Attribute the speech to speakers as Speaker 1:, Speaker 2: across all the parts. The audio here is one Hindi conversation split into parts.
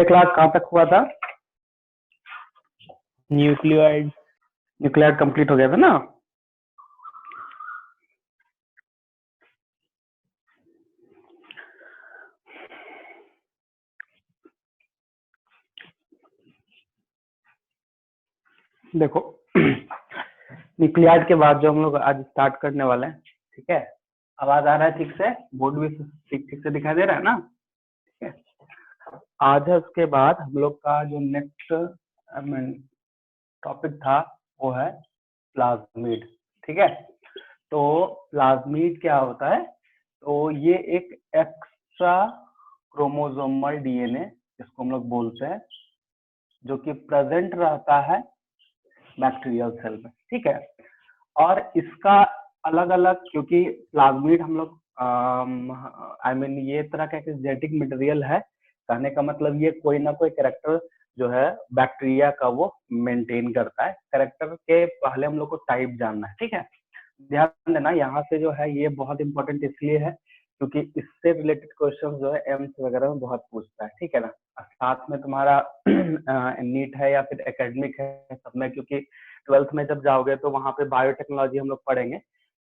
Speaker 1: क्लास कहाँ तक हुआ था?
Speaker 2: न्यूक्लियोइड।
Speaker 1: न्यूक्लियोइड कंप्लीट हो गया था ना? देखो न्यूक्लियोइड के बाद जो हम लोग आज स्टार्ट करने वाले हैं, ठीक है, आवाज आ रहा है ठीक से? बोर्ड भी ठीक ठीक से दिखाई दे रहा है ना? ठीक है, आज है उसके बाद हम लोग का जो नेक्स्ट टॉपिक था वो है प्लाज्मिड। ठीक है, तो प्लाज्मिड क्या होता है? तो ये एक एक्स्ट्रा क्रोमोसोमल डीएनए जिसको हम लोग बोलते हैं, जो कि प्रेजेंट रहता है बैक्टीरियल सेल में। ठीक है, और इसका अलग अलग, क्योंकि प्लाज्मिड हम लोग ये तरह का जेनेटिक मटेरियल है, कहने का मतलब ये कोई ना कोई कैरेक्टर जो है बैक्टीरिया का वो मेंटेन करता है। कैरेक्टर के पहले हम लोग को टाइप जानना है। ठीक है, ध्यान देना, यहाँ से जो है ये बहुत इंपॉर्टेंट इसलिए है क्योंकि इससे रिलेटेड क्वेश्चन जो है एम्स वगैरह में बहुत पूछता है। ठीक है ना, साथ में तुम्हारा नीट है या फिर एकेडमिक है सब में, क्योंकि 12th में जब जाओगे तो वहाँ पे बायोटेक्नोलॉजी हम लोग पढ़ेंगे,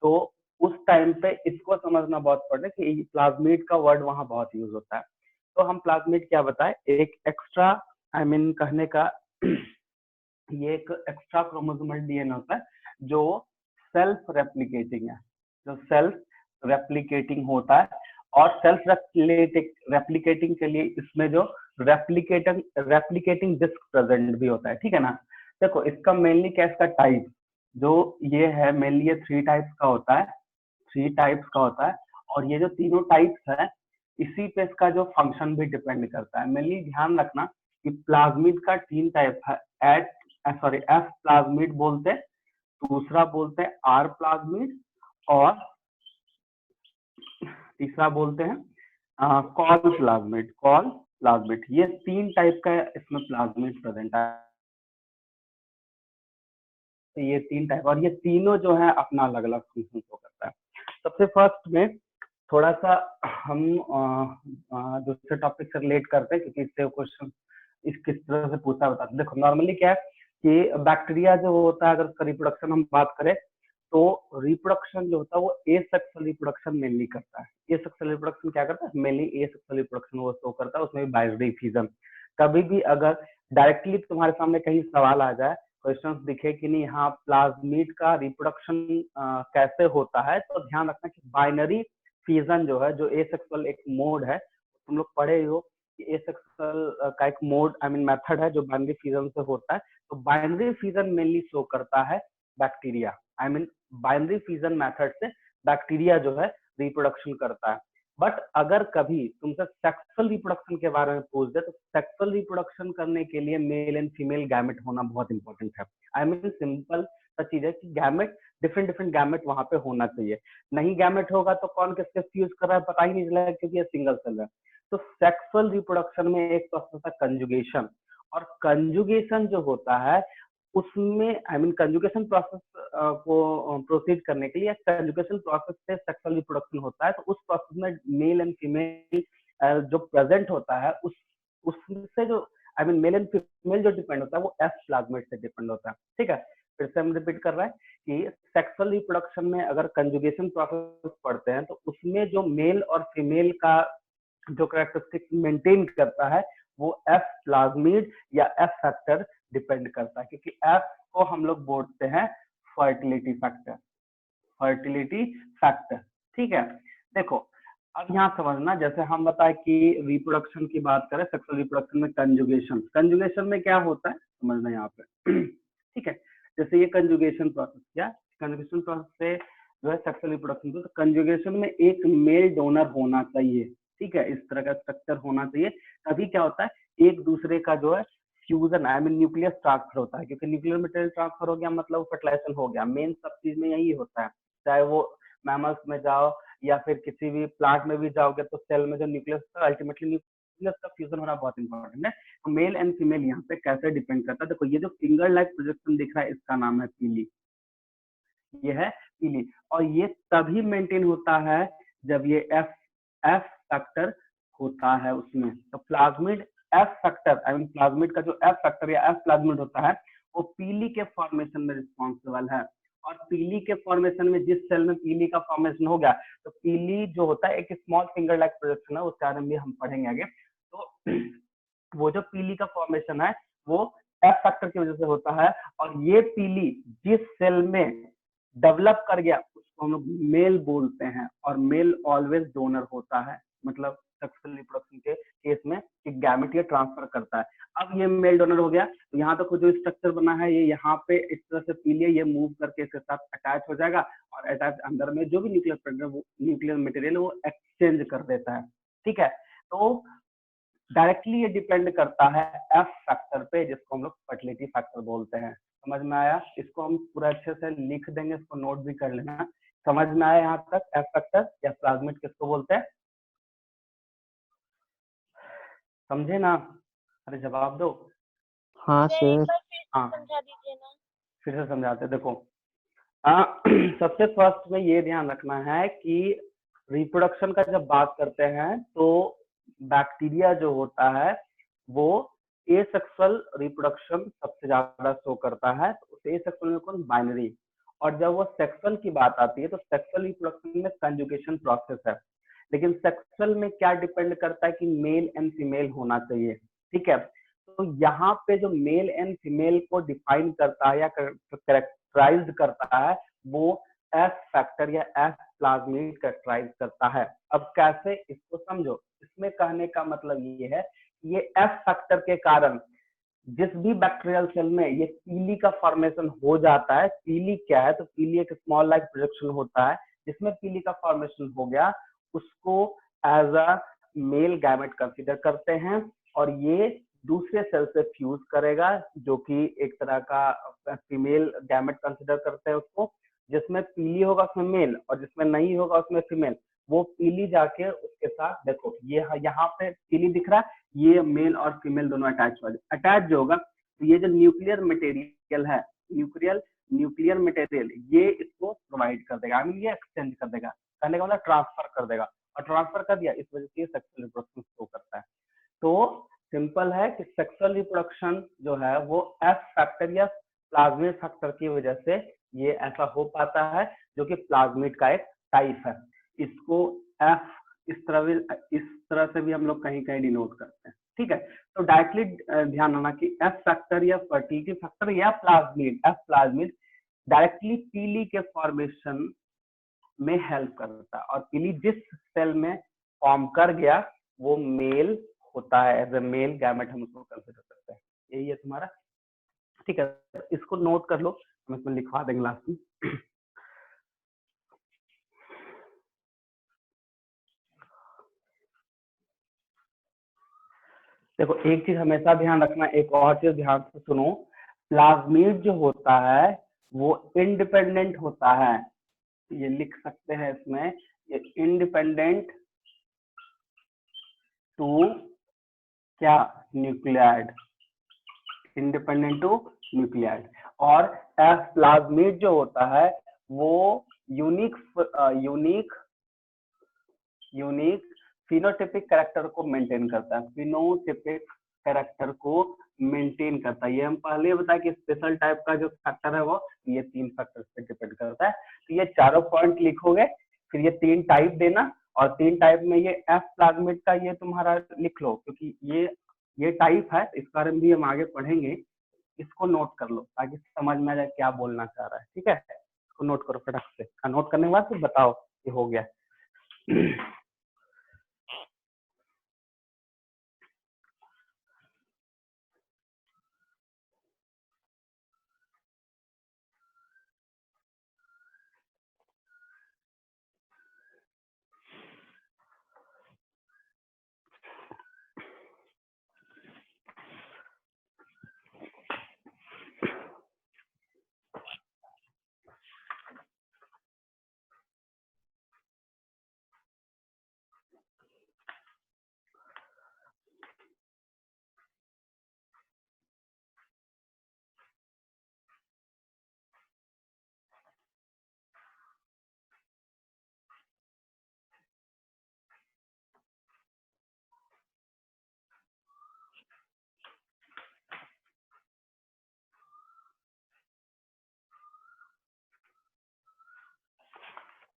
Speaker 1: तो उस टाइम पे इसको समझना बहुत पड़े कि प्लाज्मिड का वर्ड वहाँ बहुत यूज होता है। तो हम प्लाज्मिड क्या बताएं, एक एक्स्ट्रा कहने का ये एक एक्स्ट्रा क्रोमोसोमल डीएनए होता है जो सेल्फ रेप्लिकेटिंग है, जो सेल्फ रेप्लिकेटिंग होता है। और सेल्फ रेप्लिकेटिंग के लिए इसमें जो रेप्लिकेटिंग डिस्क प्रेजेंट भी होता है। ठीक है ना, देखो इसका मेनली क्या, इसका टाइप जो ये है मेनली ये 3 टाइप्स का होता है, 3 टाइप्स का होता है। और ये जो तीनों टाइप्स है इसी पे इसका जो फंक्शन भी डिपेंड करता है। मेनली ध्यान रखना कि प्लाज्मिड का 3 टाइप है, एफ प्लाज्मिड बोलते हैं, दूसरा बोलते हैं आर प्लाज्मिड, और तीसरा बोलते हैं कॉल प्लाज्मिड। ये 3 टाइप का इसमें प्लाज्मिड प्रेजेंट है। ये 3 टाइप, और ये तीनों जो है अपना अलग अलग फंक्शन को करता है। सबसे फर्स्ट में थोड़ा सा हम दूसरे टॉपिक से रिलेट करते हैं, क्योंकि इससे क्वेश्चन इस किस तरह से पूछा होता है। देखो नॉर्मली क्या है कि बैक्टीरिया जो होता है, अगर उसका रिप्रोडक्शन हम बात करें तो रिप्रोडक्शन जो होता है वो एसेक्सुअल रिप्रोडक्शन मेनली करता है। एसेक्सुअल रिप्रोडक्शन क्या करता है? मेनली एसेक्सुअल रिप्रोडक्शन वो शो करता है, उसमें भी बाइनरी फिजन। कभी भी अगर डायरेक्टली तुम्हारे सामने कहीं सवाल आ जाए, क्वेश्चन दिखे कि नहीं हाँ प्लाज्मिड का रिप्रोडक्शन कैसे होता है, तो ध्यान रखना कि बाइनरी फिजन जो है, जो एसेक्सुअल एक मोड है, तुम लोग पढ़े हो कि एसेक्सुअल का एक मोड मेथड है जो बाइनरी फिजन से होता है। तो बाइनरी फिजन मेनली शो करता है बैक्टीरिया, बाइनरी फिजन मेथड से बैक्टीरिया जो है रिप्रोडक्शन करता है। बट अगर कभी तुमसे सेक्सुअल रिप्रोडक्शन के बारे में पूछ दे, तो सेक्सुअल रिप्रोडक्शन करने के लिए मेल एंड फीमेल गैमेट होना बहुत इंपॉर्टेंट है। सिंपल सा चीज है कि गैमेट डिफरेंट गैमेट वहां पे होना चाहिए। नहीं गैमेट होगा तो कौन किसके फ्यूज कर रहा है पता ही नहीं चलेगा, क्योंकि ये सिंगल सेल है। तो सेक्सुअल रिप्रोडक्शन में एक प्रोसेस होता है कंजुगेशन, और कंजुगेशन जो होता है उसमें कंजुगेशन प्रोसेस को प्रोसीड करने के लिए, कंजुगेशन प्रोसेस से सेक्सुअल रिप्रोडक्शन होता है। तो उस प्रोसेस में मेल एंड फीमेल जो प्रेजेंट होता है उससे जो मेल एंड फीमेल जो डिपेंड होता है वो एफ प्लाज्मिड से डिपेंड होता है। ठीक है, फिर से हम रिपीट कर रहे हैं कि सेक्सुअल रिप्रोडक्शन में अगर कंजुगेशन प्रोसेस पढ़ते हैं तो उसमें जो मेल और फीमेल का जो कैरेक्टरिस्टिक मेंटेन करता है वो एफ प्लाज्मिड या एफ फैक्टर डिपेंड करता है, क्योंकि एफ को हम लोग बोलते हैं फर्टिलिटी फैक्टर। ठीक है, देखो अब यहाँ समझना, जैसे हम बताए कि रिप्रोडक्शन की बात करें, सेक्सुअल रिप्रोडक्शन में कंजुगेशन में क्या होता है समझना यहाँ पे। ठीक है, जैसे ये कंजुगेशन प्रोसेस, क्या कंजुगेशन प्रोसेस से जो है सेक्सुअल रिप्रोडक्शन, तो कंजुगेशन में एक मेल डोनर होना चाहिए। ठीक है, इस तरह का स्ट्रक्चर होना चाहिए, तभी क्या होता है एक दूसरे का जो है फ्यूजन न्यूक्लियस ट्रांसफर होता है, क्योंकि न्यूक्लियर मटेरियल ट्रांसफर हो गया मतलब फर्टिलाइजेशन हो गया। मेन सब चीज में यही होता है, चाहे वो मैमल्स में जाओ या फिर किसी भी प्लांट में भी जाओगे तो सेल में जो न्यूक्लियस अल्टीमेटली न्यूक्लियस का फ्यूजन होना बहुत इंपॉर्टेंट है। तो मेल एंड फीमेल यहाँ पे कैसे डिपेंड करता है, देखो ये जो फिंगर लाइक प्रोजेक्शन दिख रहा है इसका नाम है पीली, ये है पीली, और ये तभी मेंटेन होता है जब ये एफ फैक्टर होता है उसमें। तो plasmid F factor I mean plasmid का जो एफ फैक्टर या एफ प्लाज्मिड होता है वो पीली के फॉर्मेशन में रिस्पॉन्सिबल है। और पीली के फॉर्मेशन में जिस सेल में पीली का फॉर्मेशन हो गया तो पीली जो होता है एक स्मॉल फिंगर लाइक प्रोजेक्शन है, उसके बारे में भी हम पढ़ेंगे आगे। तो वो जो पीली का फॉर्मेशन है वो एफ फैक्टर की वजह से होता है। और ये पीली जिस सेल में डेवलप कर गया उसको हम लोग मेल बोलते हैं। और मेल ऑलवेज डोनर होता है, मतलब सेक्सुअल रिप्रोडक्शन के केस में एक गैमेट ये ट्रांसफर करता है। अब ये मेल डोनर हो गया तो यहाँ तक जो स्ट्रक्चर बना है ये यहाँ पे इस तरह से पीली ये मूव करके इसके साथ अटैच हो जाएगा और अटैच अंदर में जो भी न्यूक्लियर मटेरियल वो एक्सचेंज कर देता है। ठीक है, तो डायरेक्टली ये डिपेंड करता है एफ फैक्टर पे जिसको हम लोग फर्टिलिटी फैक्टर बोलते हैं। समझ में आया? इसको हम पूरा अच्छे से लिख देंगे, इसको नोट भी कर लेना। समझ में आया यहाँ तक? एफ फैक्टर या प्लाज्मिड किसको बोलते हैं, समझे ना? अरे जवाब दो।
Speaker 2: हाँ सर।
Speaker 1: हाँ
Speaker 3: समझा दीजिए ना।
Speaker 1: फिर से समझाते। देखो सबसे फर्स्ट में ये ध्यान रखना है कि रिप्रोडक्शन का जब बात करते हैं तो बैक्टीरिया जो होता है वो एसेक्सुअल रिप्रोडक्शन सबसे ज्यादा शो करता है। तो एसेक्सुअल में कौन? बाइनरी। और जब वो सेक्सुअल की बात आती है तो सेक्सुअल रिप्रोडक्शन में कंजुगेशन प्रोसेस है। लेकिन सेक्सुअल में क्या डिपेंड करता है कि मेल एंड फीमेल होना चाहिए। ठीक है, तो यहाँ पे जो मेल एंड फीमेल को डिफाइन करता है या कैरेक्टराइज करता है वो एफ फैक्टर या एफ प्लाज्मिड कैरेक्टराइज करता है। अब कैसे, इसको समझो। इसमें कहने का मतलब ये है ये एफ फैक्टर के कारण जिस भी बैक्टीरियल सेल में ये पीली का फॉर्मेशन हो जाता है। पीली क्या है? तो पीली एक स्मॉल लाइक प्रोजेक्शन होता है जिसमें पीली का फॉर्मेशन हो गया, उसको as a male gamete consider करते हैं और ये दूसरे सेल से फ्यूज करेगा जो कि एक तरह का फीमेल गैमेट कंसीडर करते हैं उसको। जिसमें पीली होगा उसमें मेल और जिसमें नहीं होगा उसमें फीमेल। वो पीली जाके उसके साथ, देखो ये यहाँ पे पीली दिख रहा है, ये मेल और फीमेल दोनों अटैच जो होगा तो ये जो न्यूक्लियर मटेरियल है, न्यूक्लियर मटेरियल ये इसको प्रोवाइड कर देगा, आई मीन ये एक्सचेंज कर देगा, करने का मतलब ट्रांसफर कर देगा। और ट्रांसफर कर दिया इस वजह से ये सेक्सुअल रिप्रोडक्शन शो करता है। तो सिंपल है कि सेक्सुअल रिप्रोडक्शन जो है वो एफ फैक्टर या प्लाज्मिड फैक्टर की वजह से ये ऐसा हो पाता है जो कि प्लाज्मिड का एक टाइप है। इसको एफ इस तरह से भी हम लोग कहीं कहीं डिनोट करते हैं। ठीक है, तो डायरेक्टली ध्यान रखना कि एफ फैक्टर या फर्टिलिटी फैक्टर या प्लाज्मिड, एफ प्लाज्मिड डायरेक्टली पीली के फॉर्मेशन में हेल्प करता है। और पीली जिस सेल में फॉर्म कर गया वो मेल होता है, एज ए मेल गैमेट हम उसको कंसीडर करते हैं। यही है तुम्हारा। ठीक है, इसको नोट कर लो, हम इसमें लिखवा देंगे लास्ट में। देखो एक चीज हमेशा ध्यान रखना, एक और चीज ध्यान से सुनो। प्लाज्मिड जो होता है वो इंडिपेंडेंट होता है, ये लिख सकते हैं इसमें, ये इंडिपेंडेंट टू क्या? Nucleoid, independent to nucleoid. और एफ प्लाज्मिड जो होता है वो यूनिक फिनोटिपिक कैरेक्टर को मेंटेन करता है, फिनोटिपिक कैरेक्टर को मेंटेन करता है। ये हम पहले बताया कि स्पेशल टाइप का जो फैक्टर है वो ये 3 फैक्टर पे डिपेंड करता है। तो ये चारों पॉइंट लिखोगे, फिर ये 3 टाइप देना और 3 टाइप में ये एफ प्लाज्मिड का ये तुम्हारा लिख लो, क्योंकि ये टाइप है, इस बारे में भी हम आगे पढ़ेंगे। इसको नोट कर लो ताकि समझ में आ जाए क्या बोलना चाह रहा है। ठीक है, इसको नोट करो फटाक से, नोट करने के बाद फिर बताओ ये हो गया।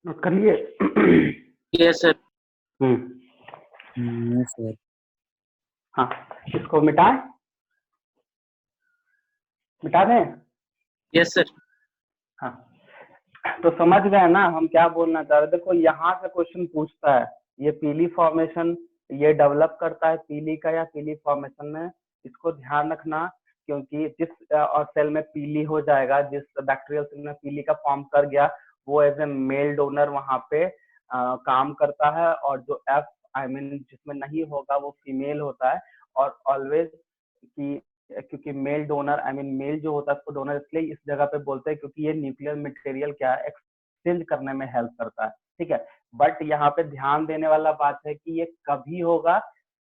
Speaker 1: नोट कर लिए?
Speaker 3: Yes sir.
Speaker 2: सर।
Speaker 1: हाँ, इसको मिटाएं, मिटा दें?
Speaker 3: Yes sir.
Speaker 1: हाँ, तो समझ गए ना हम क्या बोलना चाह रहे? देखो यहाँ से क्वेश्चन पूछता है, ये पीली फॉर्मेशन ये डेवलप करता है पीली का या पीली फॉर्मेशन में, इसको ध्यान रखना, क्योंकि जिस और सेल में पीली हो जाएगा, जिस बैक्टीरियल सेल में पीली का फॉर्म कर गया, वो एज ए मेल डोनर वहां पे काम करता है, और जो एफ आई मीन जिसमें नहीं होगा वो फीमेल होता है। और ऑलवेज कि क्योंकि male donor I mean male जो होता है उसको डोनर इसलिए इस जगह पे बोलते हैं क्योंकि ये न्यूक्लियर मटेरियल क्या है, एक्सचेंज करने में हेल्प करता है, ठीक है। बट यहाँ पे ध्यान देने वाला बात है कि ये कभी होगा,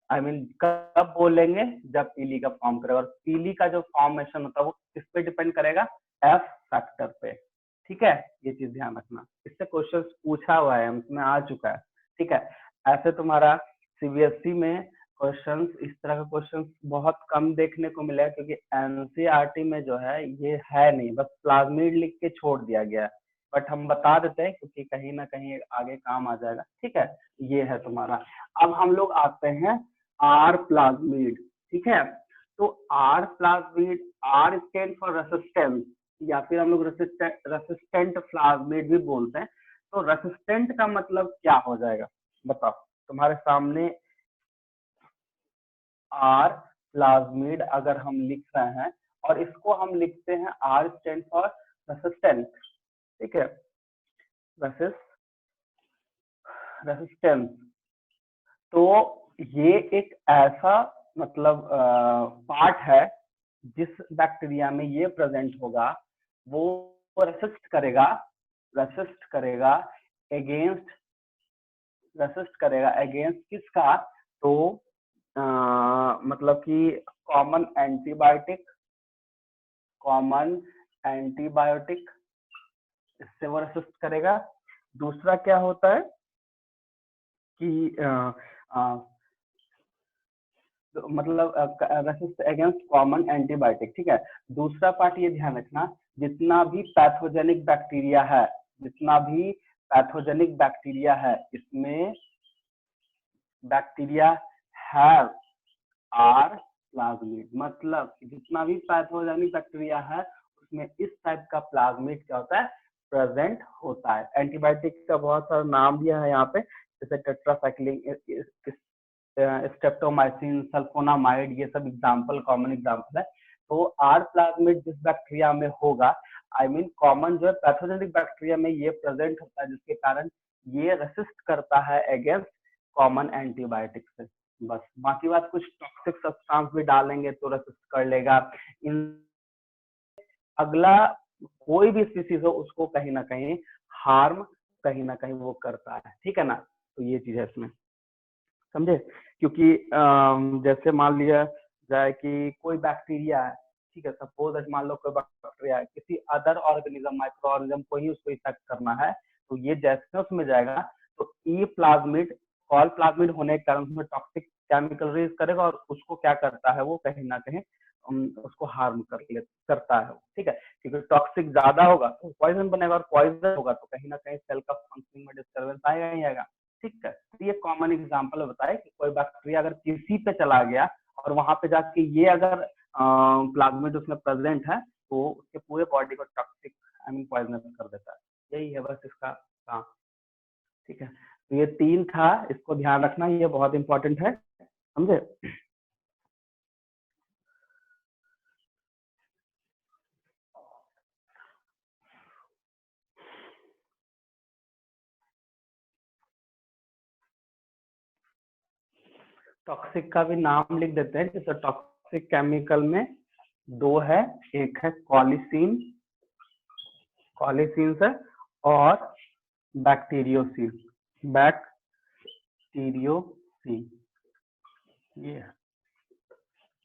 Speaker 1: आई मीन कब बोलेंगे, जब पीली का फॉर्म करेगा, और पीली का जो फॉर्मेशन होता है वो किस पे डिपेंड करेगा, एफ फैक्टर पे, ठीक है। ये चीज ध्यान रखना, इससे क्वेश्चन पूछा हुआ है, इसमें आ चुका है, ठीक है। ऐसे तुम्हारा सीबीएसई में क्वेश्चंस, इस तरह का क्वेश्चंस बहुत कम देखने को मिला है, क्योंकि एनसीईआरटी में जो है ये है नहीं, बस प्लाज्मिड लिख के छोड़ दिया गया है। बट हम बता देते हैं क्योंकि कहीं ना कहीं आगे काम आ जाएगा, ठीक है। ये है तुम्हारा। अब हम लोग आते हैं आर प्लाज्मिड, ठीक है। तो R plasmid, R stand for resistance, या फिर हम लोग रेसिस्टेंट प्लाज्मिड भी बोलते हैं। तो रेसिस्टेंट का मतलब क्या हो जाएगा, बताओ। तुम्हारे सामने आर प्लाज्मिड अगर हम लिख रहे हैं, और इसको हम लिखते हैं आर स्टैंड फॉर रेसिस्टेंट, ठीक है, रेसिस्टेंस। तो ये एक ऐसा मतलब पार्ट है जिस बैक्टीरिया में ये प्रेजेंट होगा, वो रेसिस्ट करेगा, रेसिस्ट करेगा अगेंस्ट, रेसिस्ट करेगा अगेंस्ट किसका, तो मतलब कि कॉमन एंटीबायोटिक, कॉमन एंटीबायोटिक, इससे वो रेसिस्ट करेगा। दूसरा क्या होता है कि मतलब रेसिस्ट अगेंस्ट कॉमन एंटीबायोटिक, ठीक है। दूसरा पार्ट ये ध्यान रखना, जितना भी पैथोजेनिक बैक्टीरिया है, जितना भी पैथोजेनिक बैक्टीरिया है, इसमें बैक्टीरिया हैव आर प्लाज्मिड, मतलब जितना भी पैथोजेनिक बैक्टीरिया है उसमें इस टाइप का प्लाज्मिड क्या होता है, प्रेजेंट होता है। एंटीबायोटिक का बहुत सारा नाम दिया है यहाँ पे, जैसे टेट्रासाइक्लिन, स्ट्रेप्टोमाइसिन, सल्फोनामाइड, ये सब एग्जांपल, कॉमन एग्जांपल है। तो आर प्लाज्मिड जिस बैक्टीरिया में होगा, आई मीन कॉमन जो है पैथोजेनिक बैक्टीरिया में ये प्रेजेंट होता है, जिसके कारण ये रेसिस्ट करता है अगेंस्ट कॉमन एंटीबायोटिक से। बस, बाकी बात कुछ टॉक्सिक सब्सटेंस भी डालेंगे तो रेसिस्ट कर लेगा। इन अगला कोई भी स्पीसीज हो उसको कहीं ना कहीं हार्म, कहीं ना कहीं वो करता है, ठीक है ना। तो ये चीज है इसमें, समझे। क्योंकि जैसे मान लिया जाए कि कोई बैक्टीरिया है, ठीक है, सपोज दैट मान लो कोई बैक्टीरिया है, किसी अदर ऑर्गेनिज्म, माइक्रो ऑर्गेनिज्म को ही उसको इफेक्ट करना है, तो ये जैसे उसमें जाएगा तो ई प्लाज्मिड, कॉल प्लाज्मिड होने के कारण उसमें टॉक्सिक केमिकल रिलीज करेगा, और उसको क्या करता है, वो कहीं ना कहीं उसको हार्म करता है, ठीक है। क्योंकि टॉक्सिक ज्यादा होगा तो पॉइजन बनेगा, और पॉइजन होगा तो कहीं ना कहीं सेल का फंक्शनिंग में डिस्टर्बेंस आएगा ही आएगा, ठीक है। तो ये कॉमन एग्जांपल बताए कि कोई बैक्टीरिया अगर किसी पे चला गया और वहां पे जाके ये अगर प्लाज्मिड उसमें प्रेजेंट है, तो उसके पूरे बॉडी को टॉक्सिक आई मीन पॉइजनस कर देता है। यही है बस इसका काम, ठीक है। तो ये 3 था, इसको ध्यान रखना, ये बहुत इंपॉर्टेंट है, समझे। टॉक्सिक का भी नाम लिख देते हैं, जैसे टॉक्सिक केमिकल में 2 है, एक है कॉलिसिन, कॉलिसिन से, और बैक्टीरियोसिन, बैक्टीरियोसिन,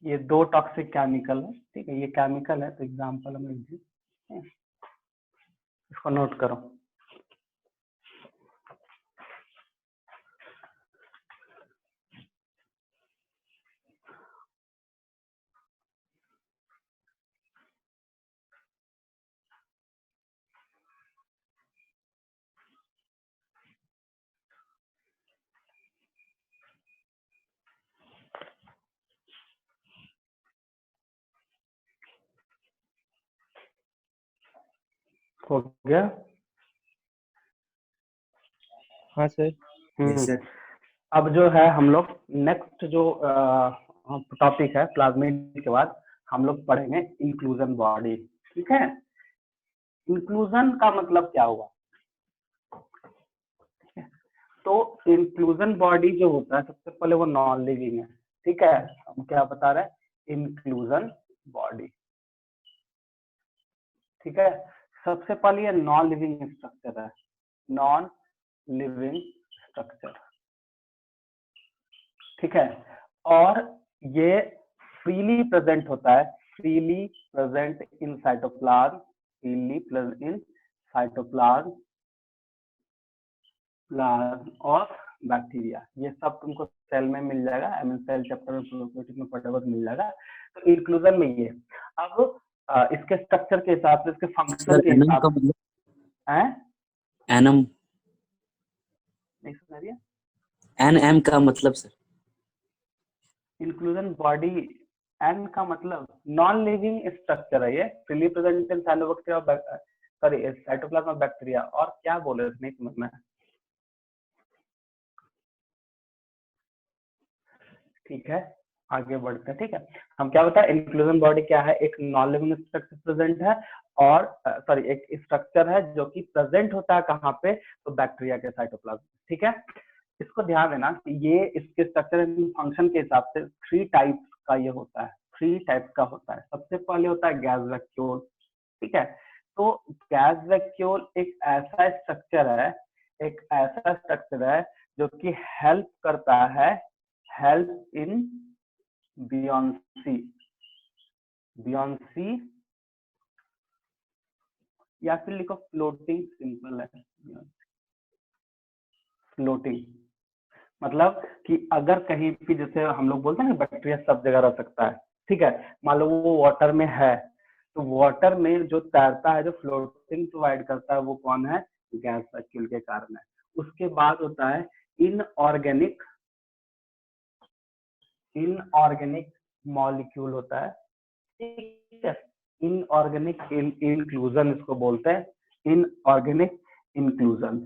Speaker 1: ये 2 टॉक्सिक केमिकल है, ठीक है। ये केमिकल है तो एग्जांपल हम लिख दिए, इसको नोट करो। हो गया।
Speaker 2: हाँ सर।
Speaker 4: Yes, sir.
Speaker 1: अब जो है हम लोग नेक्स्ट जो टॉपिक है प्लाज्मिड के बाद हम लोग पढ़ेंगे इंक्लूजन बॉडी। ठीक है, इंक्लूजन का मतलब क्या हुआ? तो इंक्लूजन बॉडी जो होता है सबसे पहले वो नॉन लिविंग है। ठीक है, हम क्या बता रहे हैं? Inclusion body. ठीक है, सबसे पहले ये नॉन लिविंग स्ट्रक्चर है, नॉन लिविंग स्ट्रक्चर। ठीक है, और ये फ्रीली प्रेजेंट होता है, freely present in cytoplasm, freely present in cytoplasm of bacteria. ये सब तुमको सेल में मिल जाएगा, सेल चैप्टर में प्रोकैरियोटिक में पढ़े मिल जाएगा। तो इंक्लूजन में ये अब इसके स्ट्रक्चर के हिसाब से, इसके फंक्शन के हिसाब से है
Speaker 3: एनम
Speaker 1: नहीं सुना रही है?
Speaker 3: एन का मतलब सर
Speaker 1: इंक्लूजन बॉडी, एन का मतलब नॉन लिविंग स्ट्रक्चर है, ये freely present in cytoplasm of bacteria. और क्या बोले नहीं समझ में? ठीक है, आगे बढ़ते हैं। ठीक है, हम क्या बताए? इंक्लूजन बॉडी क्या है? एक नॉन लिविंग स्ट्रक्चर प्रेजेंट है, और एक स्ट्रक्चर है जो कि प्रेजेंट होता है कहाँ पे? तो बैक्टीरिया के साइटोप्लाज्म। ठीक है, इसको ध्यान देना कि ये इसके स्ट्रक्चर एंड फंक्शन के हिसाब से 3 टाइप्स का ये होता है, 3 टाइप्स का होता है। सबसे पहले होता है गैस वैक्यूल। ठीक है, तो गैस वैक्यूल एक ऐसा स्ट्रक्चर है, एक ऐसा स्ट्रक्चर है जो कि हेल्प करता है, हेल्प इन बियॉन्सी, बियॉन्सी या फिर लिखो फ्लोटिंग, सिंपल है फ्लोटिंग। मतलब कि अगर कहीं भी, जैसे हम लोग बोलते हैं ना बैक्टीरिया सब जगह रह सकता है। ठीक है, मान लो वो वाटर में है, तो वाटर में जो तैरता है, जो फ्लोटिंग प्रोवाइड करता है, वो कौन है? गैस वैक्यूल के कारण है। उसके बाद होता है इनऑर्गेनिक, इनऑर्गेनिक मॉलिक्यूल होता है। ठीक है, इनऑर्गेनिक इंक्लूजन इसको बोलते हैं, इनऑर्गेनिक इंक्लूजन।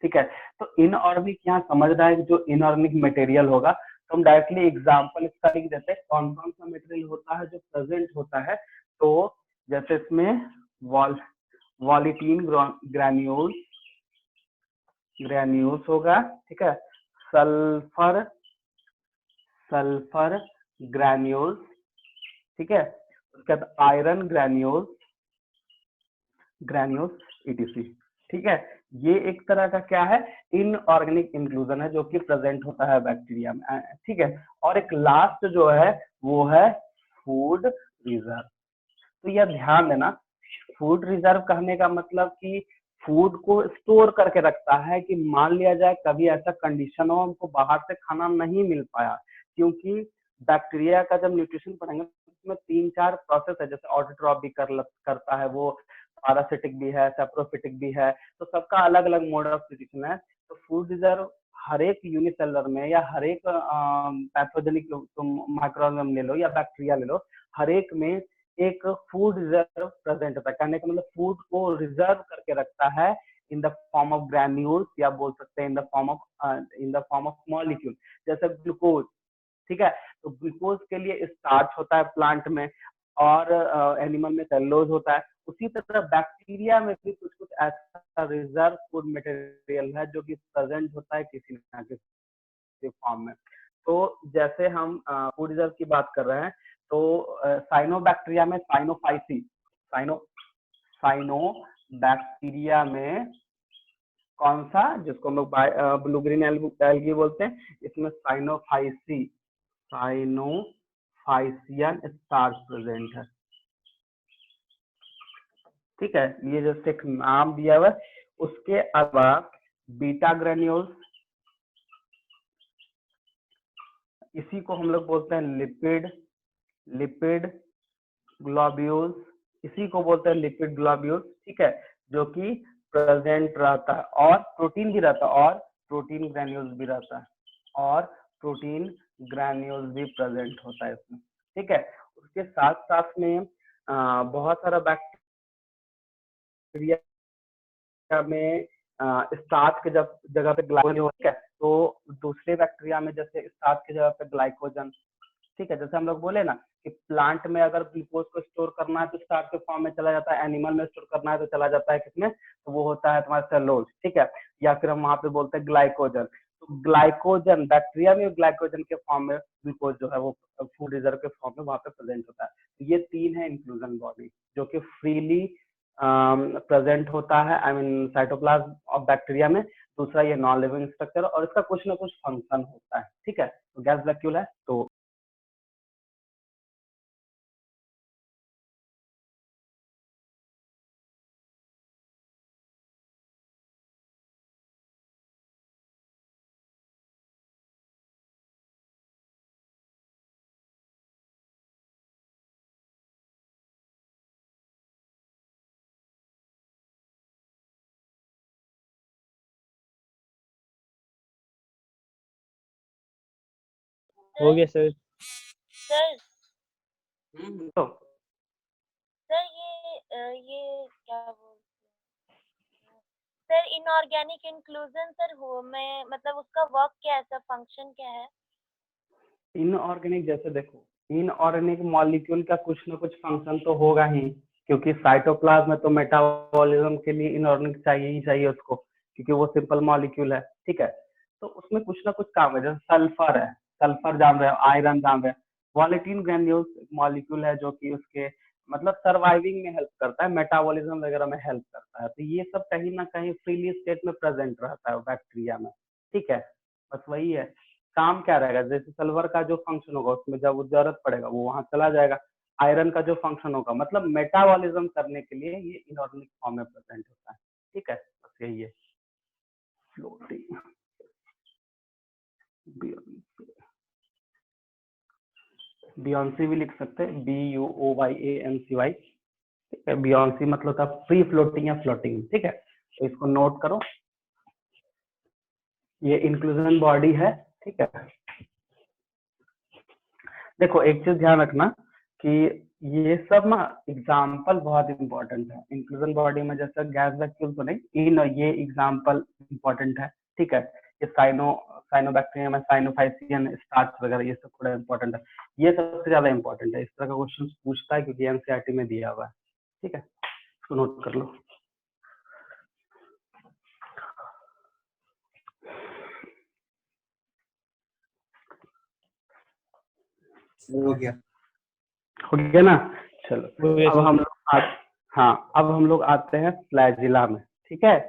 Speaker 1: ठीक है, तो इनऑर्गेनिक यहाँ समझ रहा है कि जो इनऑर्गेनिक मटेरियल होगा, तो हम डायरेक्टली एग्जांपल इसका लिख देते हैं कौन कौन सा मटेरियल होता है जो प्रेजेंट होता है। तो जैसे इसमें वॉलिटीन ग्रैन्यूल्स, ग्रैन्यूल्स होगा। ठीक है, सल्फर, सल्फर ग्रैन्यूल्स। ठीक है, उसके बाद आयरन ग्रैन्यूल्स, ग्रैन्यूल्स ईटीसी। ठीक है, ये एक तरह का क्या है? इनऑर्गेनिक इंक्लूजन है जो कि प्रेजेंट होता है बैक्टीरिया में। ठीक है, और एक लास्ट जो है वो है फूड रिजर्व। तो यह ध्यान देना, फूड रिजर्व कहने का मतलब कि फूड को स्टोर करके रखता है, कि मान लिया जाए कभी ऐसा कंडीशन हो हमको बाहर से खाना नहीं मिल पाया, क्योंकि बैक्टीरिया का जब न्यूट्रिशन पढ़ेंगे उसमें 3-4 प्रोसेस है, जैसे ऑटोट्रॉफ भी करता है वो, पैरासिटिक भी है, सेप्रोफिटिक भी है, तो सबका अलग अलग मोड ऑफ न्यूट्रिशन है। तो फूड रिजर्व हर एक यूनिसेलर में या हर एक पैथोजेनिक, तुम माइक्रोऑर्गेनिज्म ले लो या बैक्टीरिया ले लो, हर एक में एक फूड रिजर्व प्रेजेंट होता है। कहने का मतलब फूड को रिजर्व करके रखता है in the form of granules, या बोल सकते हैं in the form of molecule, जैसे ग्लूकोज। ठीक है, तो ग्लूकोज के लिए स्टार्च होता है प्लांट में, और एनिमल में सेलुलोज होता है। उसी तरह बैक्टीरिया में भी कुछ कुछ ऐसा रिजर्व फूड मटेरियल है जो कि प्रेजेंट होता है किसी न किसी फॉर्म में। तो जैसे हम फूड रिजर्व की बात कर रहे हैं, तो साइनोबैक्टीरिया में साइनोफाइसी, साइनोबैक्टीरिया में कौन सा, जिसको हम लोग ब्लू ग्रीन एल्गी बोलते हैं, इसमें साइनोफाइसी, साइनोफाइसियन स्टार्च प्रेजेंट है। ठीक है, ये जैसे एक नाम दिया हुआ है। उसके अलावा बीटा ग्रेन्यूल्स, इसी को हम लोग बोलते हैं लिपिड ग्लोब्यूल्स, इसी को बोलते हैं लिपिड ग्लोब्यूल्स। ठीक है, जो कि प्रेजेंट रहता है, और प्रोटीन भी रहता है, और प्रोटीन ग्रैन्यूल्स भी रहता है, और प्रोटीन ग्रैन्यूल्स भी प्रेजेंट होता है इसमें। ठीक है, उसके साथ साथ में बहुत सारा बैक्टीरिया बैक्टीरिया में स्टार्च के जगह पे ग्लाइकोजन, ठीक है, तो दूसरे बैक्टीरिया में जैसे स्टार्च की जगह पे ग्लाइकोजन, ठीक है, जैसे हम लोग बोले ना कि प्लांट में अगर ग्लूकोज को स्टोर करना है तो स्टार्च के फॉर्म में चला जाता है, एनिमल में स्टोर करना है तो चला जाता है किसमें, तो वो होता है तुम्हारा सेलुलोज, ठीक है, या फिर हम वहां पे बोलते हैं ग्लाइकोजन। तो ग्लाइकोजन बैक्टीरिया में ग्लाइकोजन के फॉर्म में ग्लूकोज जो है वो फूड रिजर्व के फॉर्म में वहां पे प्रेजेंट होता है। ये तीन है इंक्लूजन बॉडी जो कि फ्रीली प्रेजेंट होता है, I mean cytoplasm of bacteria में। दूसरा ये नॉन लिविंग स्ट्रक्चर और इसका कुछ ना कुछ फंक्शन होता है, ठीक है। तो गैस वैक्यूल है तो
Speaker 2: हो गया सर।
Speaker 4: सर
Speaker 1: तो
Speaker 4: सर ये क्या बोलते हैं सर, इनऑर्गेनिक इंक्लूजन सर हो मैं मतलब उसका वर्क क्या है सर, फंक्शन क्या है?
Speaker 1: इनऑर्गेनिक जैसे देखो, इनऑर्गेनिक मॉलिक्यूल का कुछ ना कुछ फंक्शन तो होगा ही, क्योंकि साइटोप्लाज्म में तो मेटाबॉलिज्म के लिए इनऑर्गेनिक चाहिए ही चाहिए उसको, क्योंकि वो सिंपल मॉलिक्यूल है, ठीक है। तो उसमें कुछ ना कुछ काम है, जैसे सल्फर है, सल्फर जान रहे हो, आयरन जान रहे हो, वॉलेटिन ग्रैन्यूल्स मॉलिक्यूल है जो कि उसके मतलब सर्वाइविंग में हेल्प करता है, मेटाबॉलिज्म वगैरह में हेल्प करता है। तो ये सब कहीं ना कहीं फ्रीली स्टेट में प्रेजेंट रहता है बैक्टीरिया में, ठीक है। बस वही है, काम क्या रहेगा, जैसे सल्फर का जो फंक्शन होगा उसमें जब वो जरूरत पड़ेगा वो वहां चला जाएगा। आयरन का जो फंक्शन होगा मतलब मेटाबॉलिज्म करने के लिए ये इनऑर्गेनिक फॉर्म में प्रेजेंट होता है, ठीक है। बस यही है। फ्लोटिंग बियॉन्सी भी लिख सकते हैं, BUOYANCY, ठीक है। बियॉन्सी मतलब था फ्री फ्लोटिंग या फ्लोटिंग, ठीक है। तो इसको नोट करो, ये इंक्लूजन बॉडी है, ठीक है। देखो एक चीज ध्यान रखना कि ये सब ना एग्जाम्पल बहुत इंपॉर्टेंट है इंक्लूजन बॉडी में, जैसे गैस वैक्यूल तो नहीं, इन ये एग्जाम्पल इंपॉर्टेंट है, ठीक है। ये साइनोबैक्टीरिया में साइनोफाइसियन स्टार्च वगैरह ये सब थोड़ा इंपॉर्टेंट है, ये सबसे ज्यादा इंपॉर्टेंट है। इस तरह का क्वेश्चन पूछता है क्योंकि एनसीईआरटी में दिया हुआ है, ठीक है, इसको नोट कर लो।
Speaker 3: हो गया।
Speaker 1: हो गया ना, चलो
Speaker 2: हो गया
Speaker 1: अब
Speaker 2: सर।
Speaker 1: हम लोग हाँ अब हम लोग आते हैं फ्लैजिला में, ठीक है।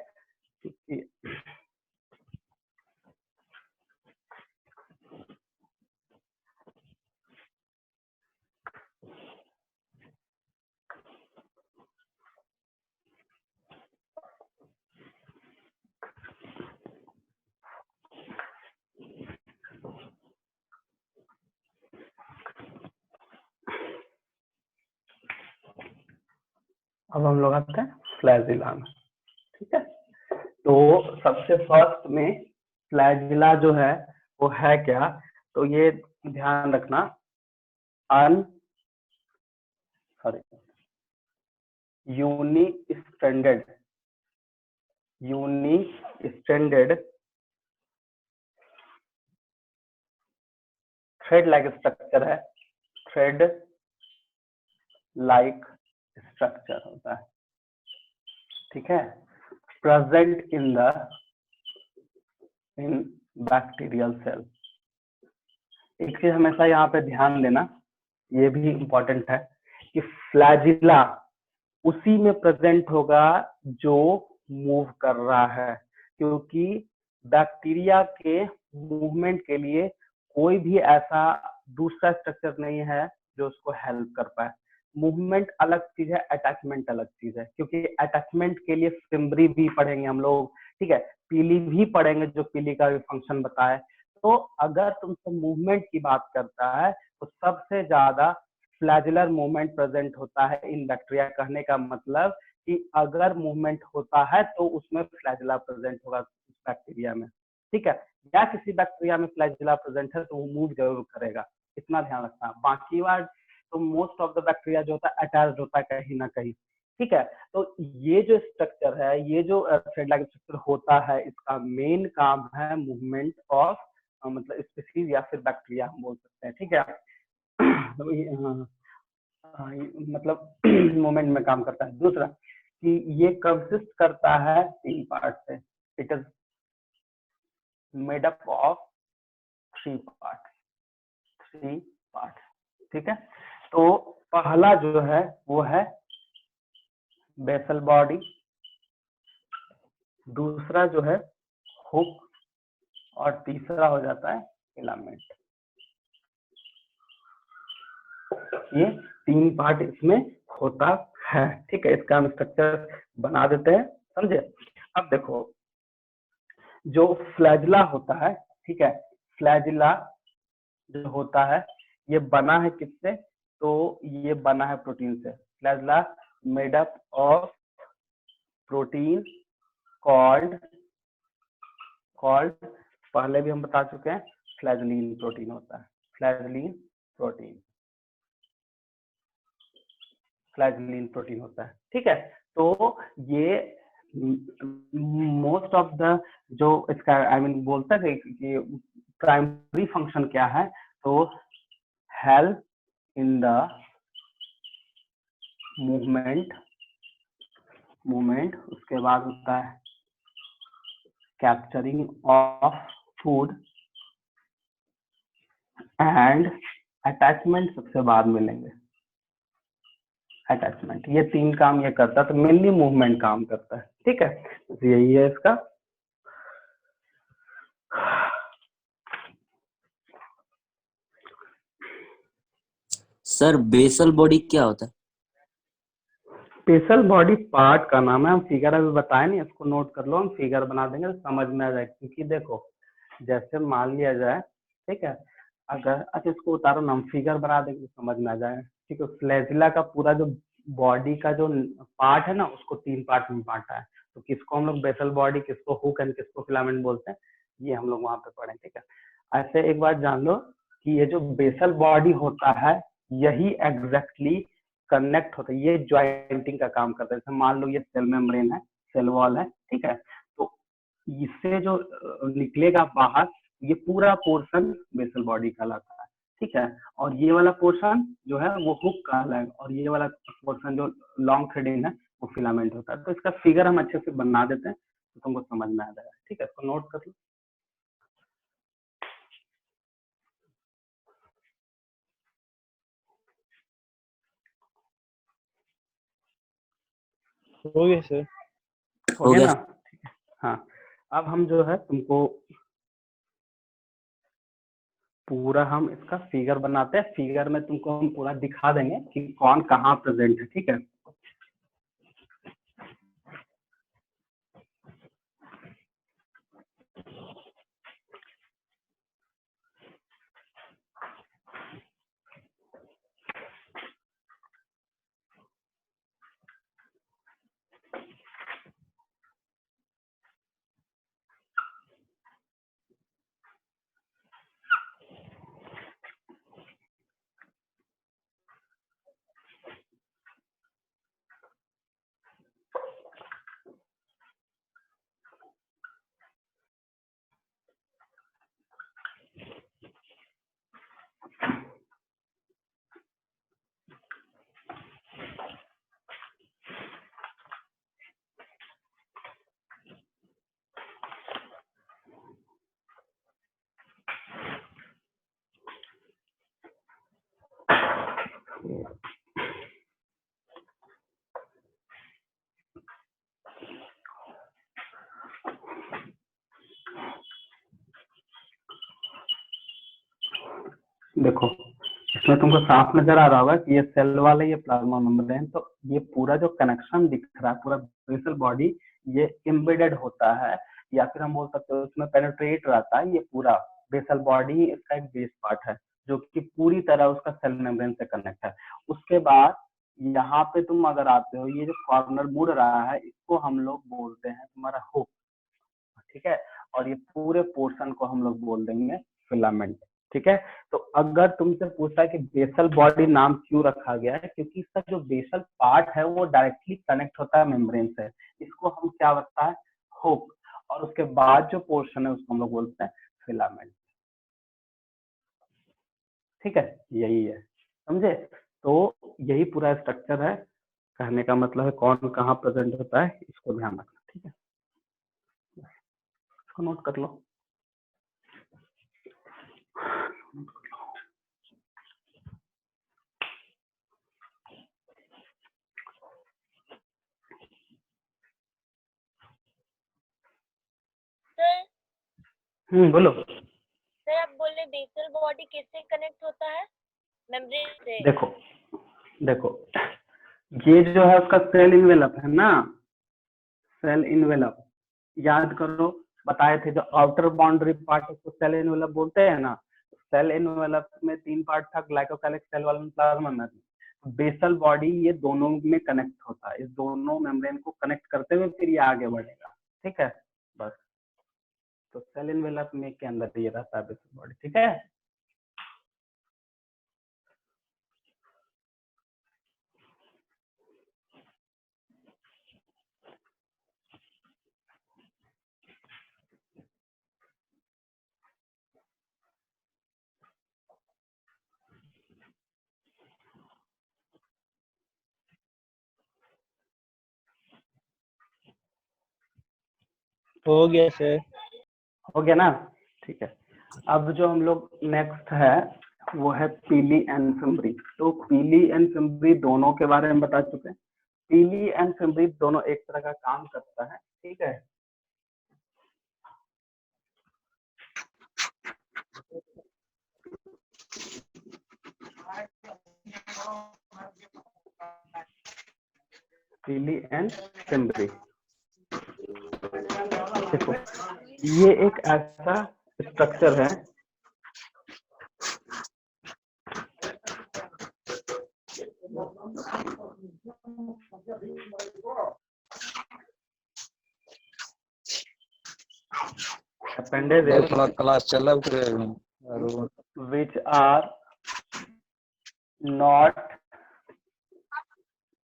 Speaker 1: अब हम लोग आते हैं फ्लैजिला में, ठीक है। तो सबसे फर्स्ट में फ्लैजिला जो है वो है क्या, तो ये ध्यान रखना, यूनिस्ट्रैंडेड थ्रेड लाइक स्ट्रक्चर है, थ्रेड लाइक स्ट्रक्चर होता है, ठीक है, प्रेजेंट इन बैक्टीरियल सेल। एक चीज हमेशा यहाँ पे ध्यान देना, ये भी इम्पोर्टेंट है कि फ्लैजिला उसी में प्रेजेंट होगा जो मूव कर रहा है, क्योंकि बैक्टीरिया के मूवमेंट के लिए कोई भी ऐसा दूसरा स्ट्रक्चर नहीं है जो उसको हेल्प कर पाए। मूवमेंट अलग चीज है, अटैचमेंट अलग चीज है, क्योंकि अटैचमेंट के लिए फिम्ब्री भी पढ़ेंगे हम लोग, ठीक है, पीली भी पढ़ेंगे जो पीली का भी फंक्शन बताए। तो अगर तुमसे मूवमेंट की बात करता है तो सबसे ज्यादा फ्लैजिलर मूवमेंट प्रेजेंट होता है इन बैक्टीरिया। कहने का मतलब कि अगर मूवमेंट होता है तो उसमें फ्लैजिला प्रेजेंट होगा उस बैक्टीरिया में, ठीक है, या किसी बैक्टीरिया में फ्लैजिला प्रेजेंट है तो वो मूव जरूर करेगा, इतना ध्यान रखना। बाकी बात तो मोस्ट ऑफ द बैक्टीरिया जो होता है अटैच्ड होता है कहीं ना कहीं, ठीक है। तो ये जो स्ट्रक्चर है, ये जो थ्रेड लाइक स्ट्रक्चर होता है, इसका मेन काम है मूवमेंट ऑफ मतलब स्पीसीज या फिर बैक्टीरिया हम बोल सकते हैं, ठीक है। तो मतलब मूवमेंट में काम करता है। दूसरा कि ये कंसिस्ट करता है 3 पार्ट से, it is made up of 3 part, ठीक है। तो पहला जो है वो है बेसल बॉडी, दूसरा जो है हुक, और तीसरा हो जाता है फिलामेंट। ये 3 पार्ट इसमें होता है, ठीक है। इसका हम स्ट्रक्चर बना देते हैं, समझे। अब देखो जो फ्लैजिला होता है, ठीक है, फ्लैजिला जो होता है ये बना है किससे, तो ये बना है प्रोटीन से। Flagella made up of protein called पहले भी हम बता चुके हैं, फ्लैजिलीन प्रोटीन होता है, फ्लैजिलीन प्रोटीन होता है, ठीक है। तो ये मोस्ट ऑफ द जो इसका आई मीन बोलता है कि प्राइमरी फंक्शन क्या है, तो हेल्प इन द मूवमेंट, उसके बाद होता है capturing of food and attachment सबसे बाद मिलेंगे। अटैचमेंट, ये 3 काम ये करता है, तो मेनली मूवमेंट काम करता है, ठीक है। तो यही है इसका।
Speaker 5: सर बेसल बॉडी क्या होता है?
Speaker 1: बेसल बॉडी पार्ट का नाम है, हम फिगर अभी बताए नहीं, इसको नोट कर लो, हम फिगर बना देंगे तो समझ में आ जाएगा। क्योंकि देखो जैसे मान लिया जाए, ठीक है, अगर अच्छा इसको उतारो ना, हम फिगर बना देंगे तो समझ में आ जाएगा, ठीक है। फ्लैजिला का पूरा जो बॉडी का जो पार्ट है ना, उसको 3 पार्ट में बांटा है। तो किसको हम लोग बेसल बॉडी, किसको हुक एंड किसको फिलामेंट बोलते हैं, ये हम लोग वहां पे पढ़े, ठीक है। ऐसे एक बात जान लो कि ये जो बेसल बॉडी होता है यही एग्जैक्टली कनेक्ट होता है, ये ज्वाइंटिंग का काम करता है। जैसे मान लो ये सेल मेम्ब्रेन है, सेल वॉल है, ठीक है। तो इससे जो निकलेगा बाहर, ये पूरा पोर्शन बेसल बॉडी कहलाता है, ठीक है। और ये वाला पोर्शन जो है वो हुक कहलाएगा, और ये वाला पोर्शन जो लॉन्ग थ्रेडिंग है वो फिलामेंट होता है। तो इसका फिगर हम अच्छे से बना देते हैं तो तुमको समझ में आ जाएगा, ठीक है। इसको नोट कर लो।
Speaker 2: हो गया सर।
Speaker 1: हो गया ना, ठीक है। हाँ, अब हम जो है तुमको पूरा हम इसका फिगर बनाते हैं। फिगर में तुमको हम पूरा दिखा देंगे कि कौन कहाँ प्रेजेंट है, ठीक है। देखो इसमें तुमको साफ नजर आ रहा होगा कि ये सेल वाला, ये प्लाज्मा मेम्ब्रेन, तो ये पूरा जो कनेक्शन दिख रहा है, पूरा बेसल बॉडी ये एम्बेडेड होता है, या फिर हम बोल सकते हो उसमें पेनिट्रेट रहता है। ये पूरा बेसल बॉडी इसका एक बेस पार्ट है जो कि पूरी तरह उसका सेल मेम्ब्रेन से कनेक्ट है। उसके बाद यहाँ पे तुम अगर आते हो, ये जो कॉर्नर मुड़ रहा है इसको हम लोग बोलते हैं तुम्हारा हुक, ठीक है। और ये पूरे पोर्शन को हम लोग बोल देंगे फिलामेंट, ठीक है। तो अगर तुमसे पूछा कि बेसल बॉडी नाम क्यों रखा गया है, क्योंकि इसका जो बेसल पार्ट है वो डायरेक्टली कनेक्ट होता है मेम्ब्रेन से, इसको हम क्या बोलता है, हुक, और उसके बाद जो पोर्शन है उसको हम लोग बोलते हैं फिलामेंट। ठीक है, यही है, समझे। तो यही पूरा स्ट्रक्चर है, कहने का मतलब है कौन कहाँ प्रेजेंट होता है, इसको ध्यान रखना। ठीक है, इसको नोट कर लो।
Speaker 4: सर
Speaker 1: बोलो।
Speaker 4: सर आप बोले बेसल बॉडी किससे कनेक्ट होता है, मेम्ब्रेन से?
Speaker 1: देखो देखो, ये जो है उसका सेल इनवेलप है ना, सेल इनवेलप, याद करो बताए थे, जो आउटर बाउंड्री पार्ट उसको सेल इनवेलप बोलते हैं ना। सेल इनवेलप में 3 पार्ट था, glycocalyx, cell wall, plasma membrane. Basal body ये दोनों में कनेक्ट होता है, इस दोनों मेम्ब्रेन को कनेक्ट करते हुए फिर ये आगे बढ़ेगा। ठीक है, बस। तो सेल इनवेलप में के अंदर ये रहता है बेसल बॉडी। ठीक है,
Speaker 2: हो गया सर।
Speaker 1: हो गया ना। ठीक है, अब जो हम लोग नेक्स्ट है वो है पीली एंड फिम्बरी। तो पीली एंड फिम्बरी दोनों के बारे में बता चुके हैं। पीली एंड फिम्बरी दोनों एक तरह का काम करता है। ठीक है, पीली एंड फिम्बरी, देखो ये एक ऐसा स्ट्रक्चर है appendages
Speaker 3: क्लास चल
Speaker 1: which are not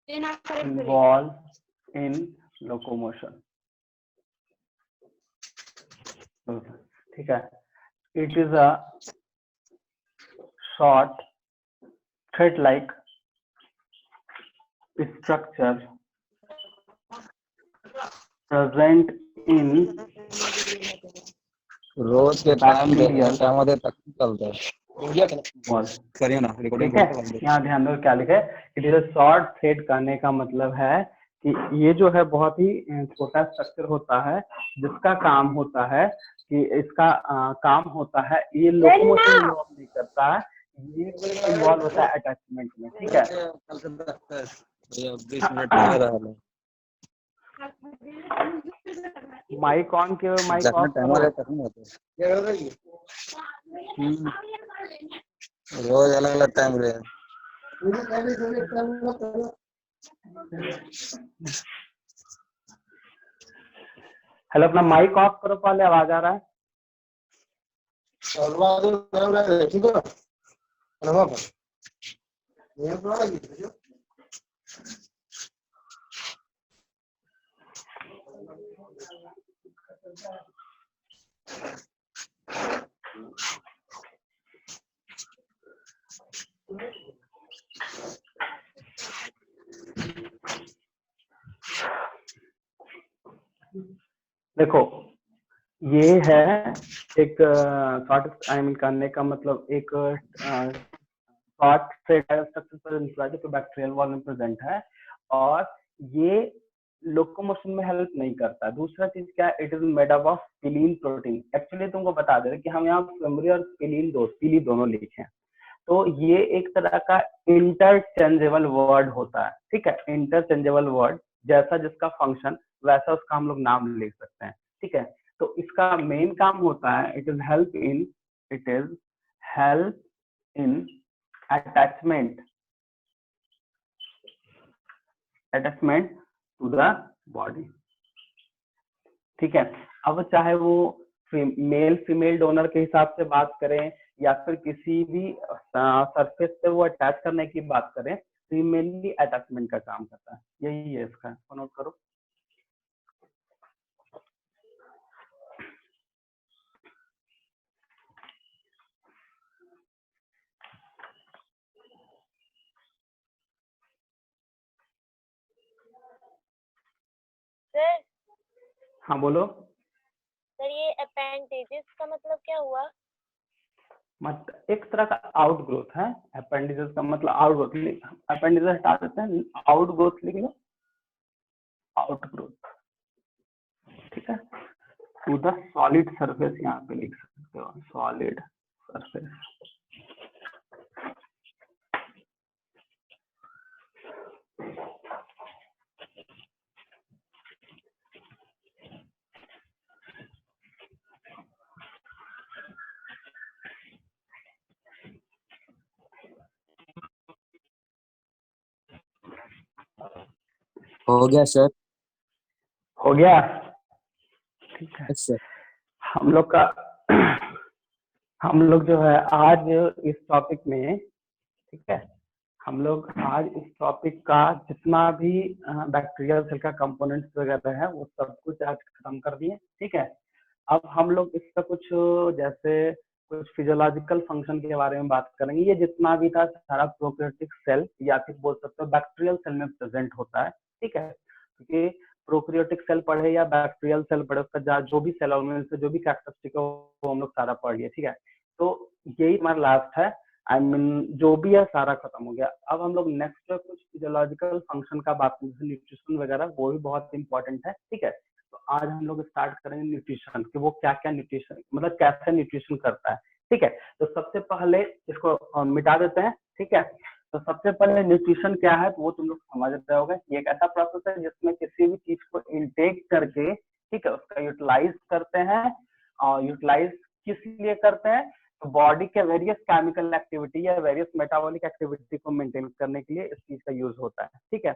Speaker 1: involved in locomotion. ठीक है, it is a short thread like structure present in
Speaker 3: रोज के
Speaker 1: bacterial
Speaker 3: टाइम तक चलता है।
Speaker 1: wall.
Speaker 3: करिए ना रिकॉर्डिंग।
Speaker 1: ठीक है, यहाँ ध्यान दो क्या लिखा है, it is a short thread. कहने का मतलब है कि ये जो है बहुत ही छोटा स्ट्रक्चर होता है, जिसका काम होता है कि इसका काम होता है, ये लोकोमोशन इन्वॉल्व नहीं करता है, ये इन्वॉल्व होता है अटैचमेंट में। ठीक है,
Speaker 3: 20 मिनट में रहा है।
Speaker 1: माइक ऑन के माइक
Speaker 3: जितना
Speaker 1: ऑफ
Speaker 3: टाइम
Speaker 1: करो।
Speaker 3: है तक नहीं होता। रोज अलग अलग टाइम रहे।
Speaker 1: हेलो, अपना माइक ऑफ करो, पहले आवाज आ रहा है।
Speaker 3: ठीक है।
Speaker 1: देखो ये है एक शॉर्ट, आई मीन करने का मतलब एक शॉर्ट स्ट्रक्चर तो बैक्टीरियल वॉल में प्रेजेंट है, और ये लोकोमोशन में हेल्प नहीं करता। दूसरा चीज क्या है, it is made up of पिलीन protein. Actually तुमको बता दे रहे कि हम यहाँ फिम्बरी और पिलीन पीली दोनों लिखे हैं, तो ये एक तरह का इंटरचेंजेबल वर्ड होता है। ठीक है, इंटरचेंजेबल वर्ड, जैसा जिसका फंक्शन वैसा उसका हम लोग नाम लिख सकते हैं। ठीक है, तो इसका मेन काम होता है, it is help in attachment to the body. ठीक है, अब चाहे वो मेल फीमेल डोनर के हिसाब से बात करें या फिर किसी भी सरफेस पे वो अटैच करने की बात करें, तो ये मेनली अटैचमेंट का काम करता है। यही है इसका, नोट करो।
Speaker 4: सर
Speaker 1: हाँ बोलो।
Speaker 4: सर ये अपेंडेजेस का मतलब क्या हुआ?
Speaker 1: एक तरह का आउट ग्रोथ है। अपेंडिजेस का मतलब आउट ग्रोथ, अपेंडिजेस हटा देते हैं, आउट ग्रोथ लिख लो, आउट ग्रोथ, ठीक है। टू द सॉलिड सरफेस यहाँ पे लिख सकते हो, सॉलिड सरफेस।
Speaker 5: हो गया सर।
Speaker 1: हो गया, ठीक है।
Speaker 5: सर
Speaker 1: हम लोग का हम लोग जो है आज इस टॉपिक में, ठीक है, हम लोग आज इस टॉपिक का जितना भी बैक्टीरियल सेल का कंपोनेंट्स वगैरह है वो सब कुछ आज खत्म कर दिए, ठीक है। अब हम लोग इसका कुछ जैसे कुछ फिजियोलॉजिकल फंक्शन के बारे में बात करेंगे। ये जितना भी था सारा प्रोकैरियोटिक सेल या फिर बोल सकते हो बैक्टीरियल सेल में प्रेजेंट होता है, ठीक है। क्योंकि प्रोकैरियोटिक सेल पढ़े या बैक्टीरियल सेल पढ़े, उसका जो भी सेल उनमें से जो भी कैरेक्टरिस्टिक है वो हम लोग सारा पढ़ लिए, ठीक है। तो यही हमारा लास्ट है, आई मीन जो भी है सारा खत्म हो गया। अब हम लोग नेक्स्ट कुछ फिजियोलॉजिकल फंक्शन का बात करेंगे, न्यूट्रिशन वगैरह, वो भी बहुत इंपॉर्टेंट है, ठीक है। तो आज हम लोग स्टार्ट करेंगे न्यूट्रिशन, कि वो क्या क्या न्यूट्रिशन मतलब कैसे न्यूट्रिशन करता है, ठीक है। तो सबसे पहले इसको मिटा देते हैं, ठीक है। तो सबसे पहले न्यूट्रिशन क्या है तो वो तुम लोग समझ रहे होगे। ये एक ऐसा प्रोसेस है जिसमें किसी भी चीज को इनटेक करके, ठीक है, उसका यूटिलाइज करते हैं। और यूटिलाइज किस लिए करते हैं? तो बॉडी के वेरियस केमिकल एक्टिविटी या वेरियस मेटाबॉलिक एक्टिविटी को मेंटेन करने के लिए इस चीज का यूज होता है, ठीक है।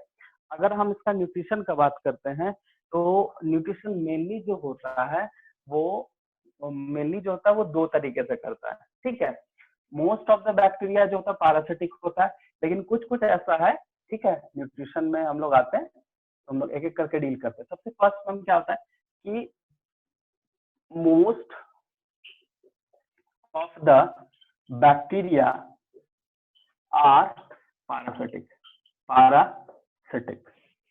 Speaker 1: अगर हम इसका न्यूट्रिशन का बात करते हैं तो न्यूट्रिशन मेनली जो होता है वो दो तरीके से करता है, ठीक है। मोस्ट ऑफ द बैक्टीरिया जो होता है पैरासिटिक होता है, लेकिन कुछ कुछ ऐसा है, ठीक है। न्यूट्रिशन में हम लोग आते हैं तो हम लोग एक एक करके डील करते हैं। सबसे फर्स्ट में क्या होता है कि most of the bacteria are parasitic,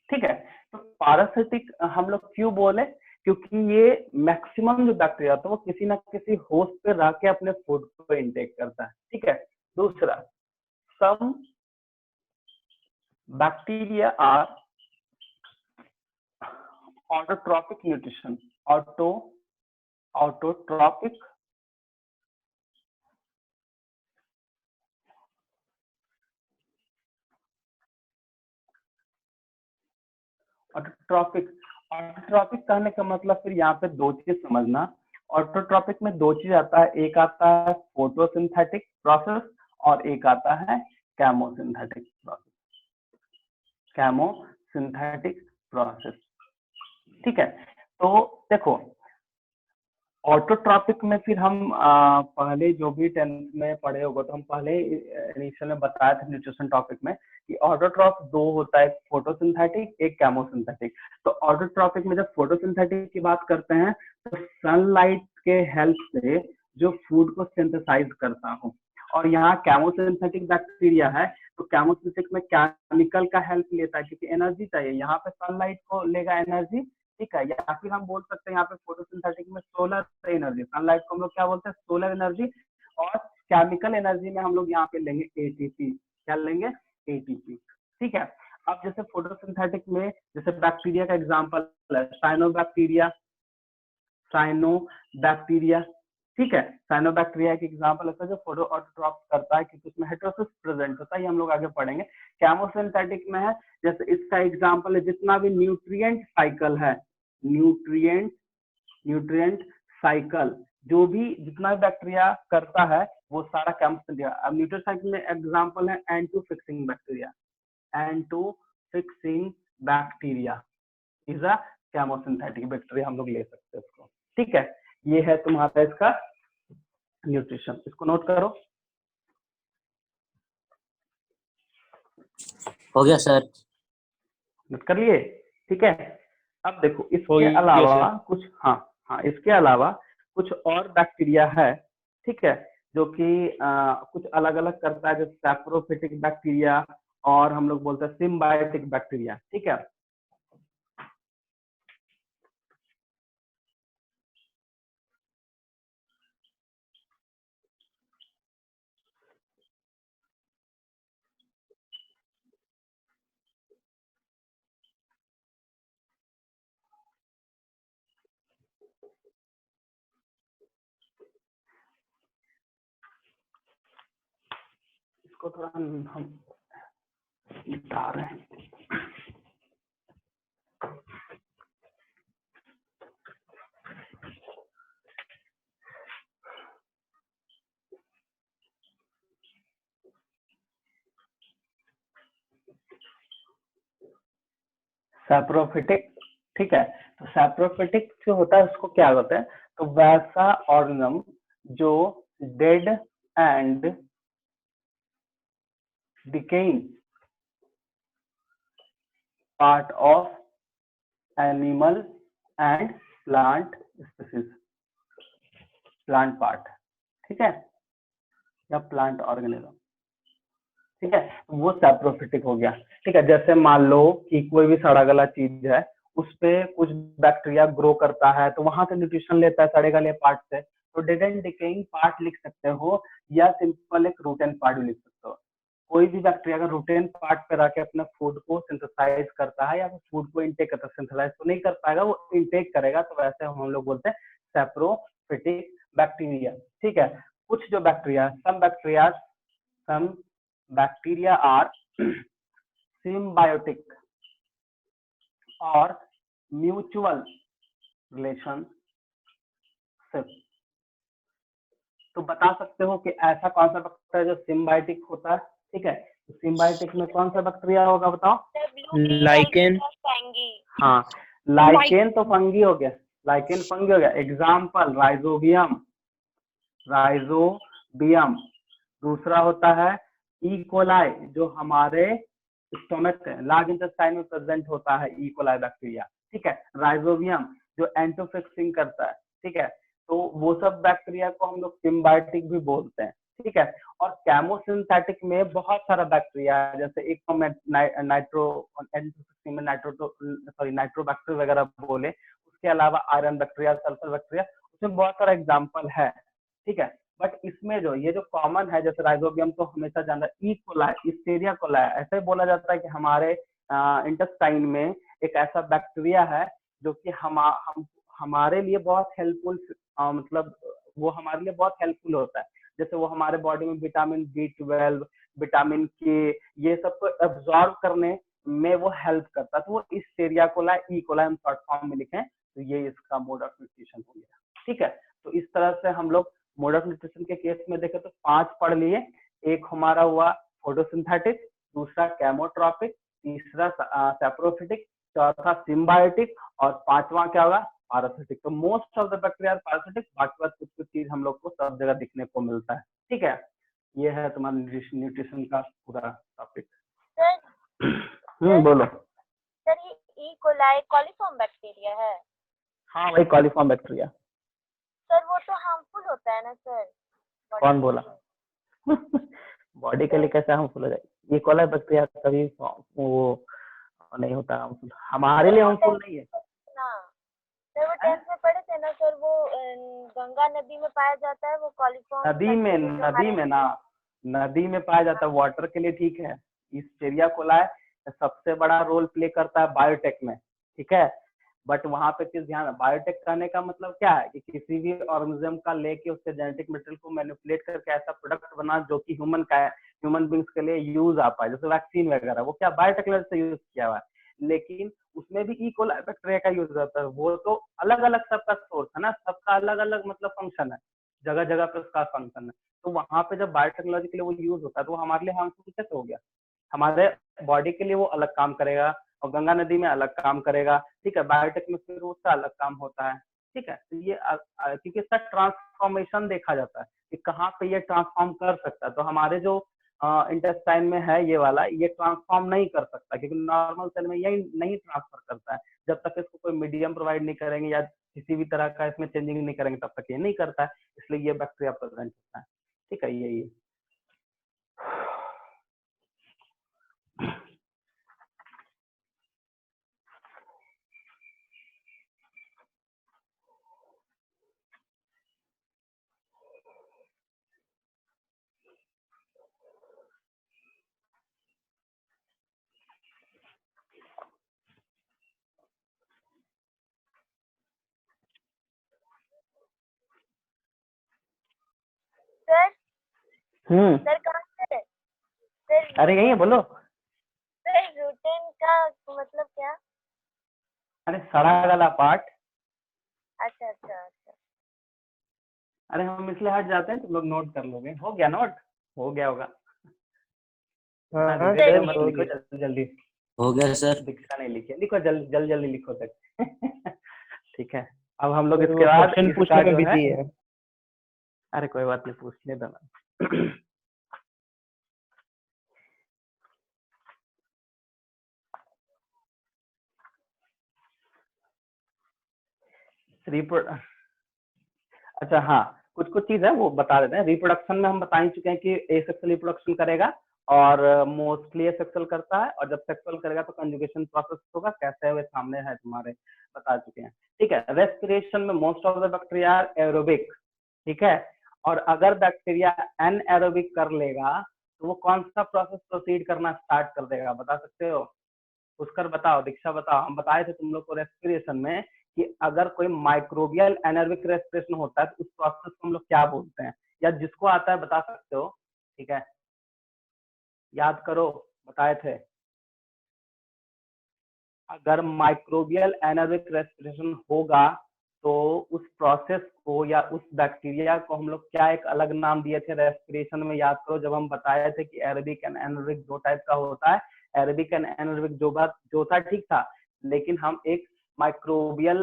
Speaker 1: ठीक है। तो पैरासिटिक हम लोग क्यों बोले? क्योंकि ये मैक्सिमम जो बैक्टीरिया होता है वो किसी ना किसी होस्ट पे रह के अपने फूड को इनटेक करता है, ठीक है। दूसरा, some bacteria are autotrophic nutrition, autotrophic autotrophic कहने का मतलब फिर यहाँ पे दो चीज समझना। ऑटोट्रॉपिक में दो चीज आता है, एक आता है फोटोसिंथेटिक प्रोसेस और एक आता है केमोसिंथेटिक प्रोसेस, ठीक है। तो देखो ऑटोट्रॉपिक में फिर हम पहले जो भी 10th में पढ़े होगा तो हम पहले इनिशियल में बताया था न्यूट्रिशन टॉपिक में कि ऑटोट्रॉप दो होता है, फोटोसिंथेटिक एक केमोसिंथेटिक। तो ऑटोट्रॉपिक में जब फोटोसिंथेटिक की बात करते हैं तो सनलाइट के हेल्प से जो फूड को सिंथेसाइज करता हूँ। और यहाँ केमोसिंथेटिक बैक्टीरिया है तो केमोसिंथेटिक में केमिकल का हेल्प लेता है क्योंकि एनर्जी चाहिए, यहाँ पे सनलाइट को लेगा एनर्जी, ठीक है। या फिर हम बोल सकते हैं यहाँ पे फोटोसिंथेटिक में सोलर एनर्जी, सनलाइट को हम लोग क्या बोलते हैं? Solar energy. और केमिकल एनर्जी में हम लोग यहाँ पे लेंगे एटीपी, क्या लेंगे? एटीपी, ठीक है। अब जैसे फोटोसिंथेटिक में जैसे बैक्टीरिया का एग्जांपल है साइनोबैक्टीरिया, ठीक है। साइनोबैक्टीरिया के एग्जांपल ऐसा जो फोटो ऑटोट्रॉप करता है क्योंकि उसमें हेटेरोसिस प्रेजेंट होता है, ये हम लोग आगे पढ़ेंगे। केमोसिंथेटिक में है जैसे इसका एग्जांपल है जितना भी न्यूट्रिएंट साइकिल है, न्यूट्रिएंट साइकिल जो भी जितना भी बैक्टीरिया करता है वो सारा केमोसिंथेटिक। अब न्यूट्रिएंट साइकिल में एग्जांपल है एंटो fixing bacteria is a chemosynthetic bacteria, हम लोग ले सकते हैं उसको, ठीक है। ये है तुम्हारा इसका न्यूट्रिशन, इसको नोट करो।
Speaker 5: हो गया सर।
Speaker 1: नोट कर लिए, ठीक है। अब देखो
Speaker 2: हो
Speaker 1: इसके
Speaker 2: गया
Speaker 1: अलावा
Speaker 2: सर।
Speaker 1: कुछ, हाँ हाँ, इसके अलावा कुछ और बैक्टीरिया है, ठीक है, जो कि कुछ अलग अलग करता है, जैसे सैप्रोफिटिक बैक्टीरिया और हम लोग बोलते हैं सिम्बायोटिक बैक्टीरिया, ठीक है। इसको थोड़ा हम निपटा रहे हैं। सैप्रोफिटिक, ठीक है। तो सैप्रोफिटिक जो होता है उसको क्या होता है, तो वैसा ऑर्गेनिज्म जो dead and decaying part of animal and plant species, plant part, ठीक है, या प्लांट ऑर्गेनिज्म, ठीक है, वो सैप्रोफिटिक हो गया, ठीक है। जैसे मान लो कि कोई भी सड़ा गला चीज है, उस पे कुछ बैक्टीरिया ग्रो करता है, तो वहां से न्यूट्रिशन लेता है सड़े गले पार्ट से, तो डेड एंड डिकेइंग पार्ट लिख सकते हो, या सिंपल एक रूट एंड पार्ट भी लिख सकते हो। कोई भी बैक्टीरिया अगर रूट एंड पार्ट पे रह के अपने फूड को सिंथेसाइज करता है या फूड को इंटेक करता है, सिंथेसाइज तो नहीं कर पाएगा, वो इंटेक करेगा, तो वैसे हम लोग बोलते हैं सैप्रोफिटिक बैक्टीरिया, ठीक है। कुछ जो bacteria, some bacteria are symbiotic और mutual relationship। तो बता सकते हो कि ऐसा कौन सा बैक्टीरिया जो सिम्बायोटिक होता है, ठीक है। तो सिम्बायोटिक में कौन सा बैक्टीरिया होगा बताओ?
Speaker 2: लाइकेन।
Speaker 1: हाँ, लाइकेन तो फंगी हो गया, लाइकेन फंगी हो गया। Example rhizobium. दूसरा होता है ई कोलाई, जो हमारे स्टोमक लार्ज इंटेस्टाइन में प्रेजेंट होता है, ई कोलाई बैक्टीरिया, ठीक है। राइजोबियम जो एंटोफिक्सिंग करता है, ठीक है। तो वो सब बैक्टीरिया को हम लोग सिम्बायोटिक भी बोलते हैं, ठीक है। और केमोसिंथेटिक में बहुत सारा बैक्टीरिया है, जैसे एक तो मैं नाइट्रोबैक्टर वगैरह बोले, उसके अलावा आयरन बैक्टीरिया, सल्फर बैक्टीरिया, उसमें बहुत सारा एग्जाम्पल है, ठीक है। बट इसमें जो ये जो कॉमन है, जैसे राइजोबियम तो हमेशा जाना, ई कोलाई, इस्टेरिया कोलाई, ऐसे ही बोला जाता है कि हमारे इंटेस्टाइन में एक ऐसा बैक्टीरिया है जो कि हमारे लिए बहुत हेल्पफुल, मतलब वो हमारे लिए बहुत हेल्पफुल होता है। जैसे वो हमारे बॉडी में विटामिन B12, विटामिन के, ये सब को एब्जॉर्ब करने में वो हेल्प करता है। तो वो इस्टेरिया कोलाई, ई कोलाई हम शॉर्ट फॉर्म में लिखें, तो ये इसका मोड ऑफ न्यूट्रिशन हो गया, ठीक है। तो इस तरह से हम लोग मोड ऑफ न्यूट्रिशन के केस में देखें तो 5 पढ़ लिए। एक हमारा हुआ फोटोसिंथेटिक, दूसरा केमोट्रॉपिक, तीसरा सैप्रोफिटिक, चौथा सिम्बायोटिक, और पांचवा क्या होगा? पैरासिटिक। तो most of the bacteria parasitic, बाकी बात कुछ कुछ चीज हम लोग को सब जगह दिखने को मिलता है, ठीक है। ये है तुम्हारा न्यूट्रिशन का पूरा टॉपिक। बोलो
Speaker 4: सर, ये ई कोलाई कॉलीफॉर्म बैक्टीरिया है?
Speaker 1: हाँ वही कॉलीफॉर्म बैक्टीरिया।
Speaker 4: सर वो तो हार्मफुल होता है ना सर?
Speaker 1: कौन बोला? बॉडी के लिए कैसे हार्मफुल हो जाए? ये कोलाई बैक्टीरिया कभी वो नहीं होता हार्मफुल, हमारे लिए हार्मफुल नहीं है
Speaker 4: ना सर। वो 10th में पढ़े थे ना सर, वो गंगा नदी में पाया जाता है वो कॉलीफॉर्म।
Speaker 1: नदी में पाया जाता है, वाटर के लिए ठीक है। इस्टेरिया कोलाई सबसे बड़ा रोल प्ले करता है बायोटेक में, ठीक है। बट वहां पे किस ध्यान, बायोटेक कहने का मतलब क्या है कि किसी भी ऑर्गेनिज्म का लेके उसके जेनेटिक मटेरियल को मैनिपुलेट करके ऐसा प्रोडक्ट बना जो कि ह्यूमन बींग्स के लिए यूज आ पाए, जैसे वैक्सीन वगैरह, वो क्या बायोटेक्नोलॉजी से यूज किया हुआ है। लेकिन उसमें भी ई कोलाई बैक्टीरिया का यूज होता है। वो तो अलग अलग सबका सोर्स है ना, सबका अलग अलग मतलब फंक्शन है, जगह जगह पे उसका फंक्शन है। तो वहां पे जब बायोटेक्नोलॉजी के लिए वो यूज होता है तो वो हमारे लिए हार्मफुल कैसे हो गया? हमारे बॉडी के लिए वो अलग काम करेगा और गंगा नदी में अलग काम करेगा, ठीक है। बायोटेक में फिर उसका अलग काम होता है, ठीक है। तो ये क्योंकि इसका ट्रांसफॉर्मेशन देखा जाता है कि कहाँ पे ये ट्रांसफॉर्म कर सकता है। तो हमारे जो इंटेस्टाइन में है ये वाला, ये ट्रांसफॉर्म नहीं कर सकता क्योंकि नॉर्मल सेल में यही नहीं ट्रांसफर करता है। जब तक इसको कोई मीडियम प्रोवाइड नहीं करेंगे या किसी भी तरह का इसमें चेंजिंग नहीं करेंगे तब तक ये नहीं करता है, इसलिए ये बैक्टीरिया प्रेजेंट होता है। ठीक है, यही है।
Speaker 4: सर
Speaker 1: हम्म,
Speaker 4: सर कहाँ से है? सर
Speaker 1: अरे यही है, बोलो।
Speaker 4: सर रूटेन का मतलब क्या?
Speaker 1: अरे सड़ा गला पार्ट।
Speaker 4: अच्छा अच्छा अच्छा।
Speaker 1: अरे हम इसलिए हट जाते हैं, तुम लोग नोट कर लोगे। हो गया नोट? हो गया होगा।
Speaker 2: हाँ
Speaker 1: हाँ,
Speaker 2: सर
Speaker 1: मत
Speaker 2: हो
Speaker 1: लिखो
Speaker 2: गया।
Speaker 1: जल्दी जल्दी।
Speaker 5: हो गया सर।
Speaker 1: दीक्षा नहीं लिखे, लिखो जल्दी जल्दी जल्दी लिखो तक। ठीक है, अब हम लोग
Speaker 2: सर
Speaker 1: इसके
Speaker 2: वो
Speaker 1: बाद
Speaker 2: क्वेश्चन
Speaker 1: इसका
Speaker 2: पूछने में
Speaker 1: जो है,
Speaker 2: बिजी है।
Speaker 1: अरे कोई बात नहीं, पूछने दो ना। रिप्रो अच्छा हाँ, कुछ कुछ चीज है वो बता देते हैं। रिप्रोडक्शन में हम बता ही चुके हैं कि एसेक्सुअल रिप्रोडक्शन करेगा और मोस्टली एसेक्सुअल करता है, और जब सेक्सुअल करेगा तो कंजुगेशन प्रोसेस होगा। कैसे है वो सामने है तुम्हारे, बता चुके हैं। ठीक है, रेस्पिरेशन में most of the bacteria aerobic. ठीक है, और अगर बैक्टीरिया एनएरोबिक कर लेगा तो वो कौन सा प्रोसेस प्रोसीड करना स्टार्ट कर देगा, बता सकते हो? पुष्कर बताओ, दीक्षा बताओ। हम बताए थे तुम लोग को रेस्पिरेशन में कि अगर कोई माइक्रोबियल एनर्विक रेस्पिरेशन होता है तो उस प्रोसेस को हम लोग क्या बोलते हैं, या जिसको आता है बता सकते हो? ठीक है, याद करो, बताए थे। अगर माइक्रोबियल एनर्विक रेस्पिरेशन होगा तो उस प्रोसेस को या उस बैक्टीरिया को हम लोग क्या एक अलग नाम दिए थे रेस्पिरेशन में, याद करो। जब हम बताए थे कि एरोबिक एंड एनर्विक दो टाइप का होता है। एरोबिक एंड एनर्विक जो था ठीक था, लेकिन हम एक माइक्रोबियल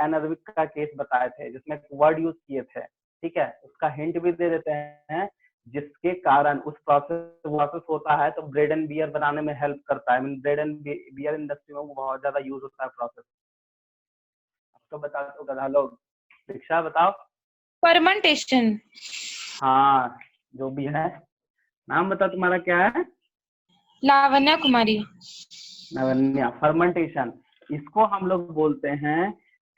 Speaker 1: एनर्विक का केस बताए थे जिसमें वर्ड यूज किए थे। ठीक है, उसका हिंट भी दे देते हैं, जिसके कारण उस प्रोसेस होता है तो ब्रेड एंड बियर बनाने में हेल्प करता है। ब्रेड एंड बियर इंडस्ट्री में वो बहुत ज्यादा यूज होता है प्रोसेस। तो बता दो गधा लोग, दीक्षा बताओ।
Speaker 6: फर्मेंटेशन।
Speaker 1: हाँ, जो भी है, नाम बता तुम्हारा क्या है?
Speaker 6: लावण्या कुमारी।
Speaker 1: नवन्या। फर्मेंटेशन, इसको हम लोग बोलते हैं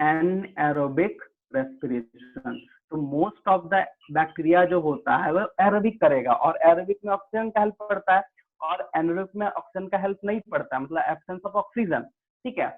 Speaker 1: एनएरोबिक रेस्पिरेशन। तो मोस्ट ऑफ द बैक्टीरिया जो होता है वो एरोबिक करेगा, और एरोबिक में ऑक्सीजन का हेल्प पड़ता है, और एनएरोबिक में ऑक्सीजन का हेल्प नहीं पड़ता, मतलब एब्सेंस ऑफ ऑक्सीजन। ठीक है,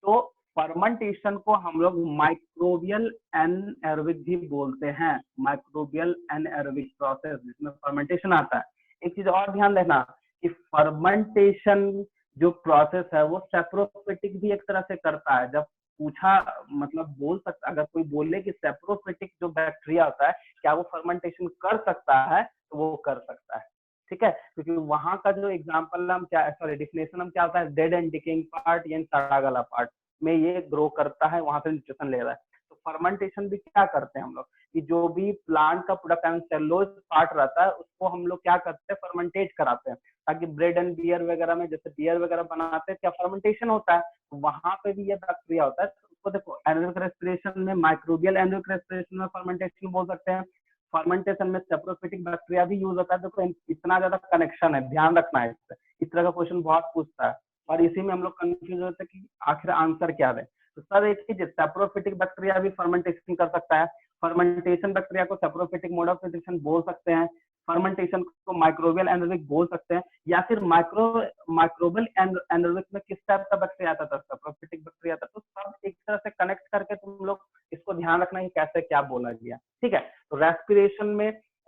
Speaker 1: तो फर्मेंटेशन को हम लोग माइक्रोबियल एनएरोबिक भी बोलते हैं। माइक्रोबियल एनएरोबिक प्रोसेस जिसमें फर्मेंटेशन आता है। एक चीज और ध्यान देना कि फर्मेंटेशन जो प्रोसेस है वो सेप्रोफिटिक भी एक तरह से करता है। जब पूछा, मतलब बोल सकता, अगर कोई बोले कि सेप्रोफिटिक जो बैक्टीरिया होता है क्या वो फर्मेंटेशन कर सकता है, तो वो कर सकता है। ठीक है, क्योंकि वहां का जो एग्जांपल हम क्या, सॉरी डिफिनेशन हम क्या होता है, डेड एंड डिकेइंग पार्ट यानी सड़ा गला पार्ट में ये ग्रो करता है, वहां से न्यूट्रिशन ले रहा है। तो फर्मेंटेशन भी क्या करते हैं हम लोग कि जो भी प्लांट का प्रोडक्ट सेलुलोज पार्ट रहता है उसको हम लोग क्या करते हैं, फर्मेंटेट कराते हैं, ताकि ब्रेड एंड बियर वगैरह में, जैसे बियर वगैरह बनाते हैं क्या फर्मेंटेशन होता है, वहां पे भी ये बैक्टीरिया होता है। तो उसको देखो, एनरोबिक रेस्पिरेशन में, माइक्रोबियल एनरोबिक रेस्पिरेशन में फर्मेंटेशन बोल सकते हैं। फर्मेंटेशन में सेप्रोफिटिक बैक्टीरिया भी यूज होता है। देखो इतना ज्यादा कनेक्शन है, ध्यान रखना है इससे। इस तरह का क्वेश्चन बहुत पूछता है और इसी में हम लोग कंफ्यूज होते हैं कि आखिर आंसर क्या है। तो सर एक चीज, सेप्रोफिटिक बैक्टीरिया भी फर्मेंटेशन कर सकता है। फर्मेंटेशन बैक्टीरिया को सेप्रोफिटिक मोड ऑफ फिजिक्शन बोल सकते हैं। फर्मेंटेशन को माइक्रोबियल एनरोबिक बोल सकते हैं, या फिर माइक्रोबियल एनरोबिक में किस टाइप का बैक्टीरिया आता था, सेप्रोफिटिक बैक्टीरिया आता। तो सब एक तरह से कनेक्ट करके तुम लोग इसको ध्यान रखना है कैसे क्या बोला गया। ठीक है, तो रेस्पिरेशन में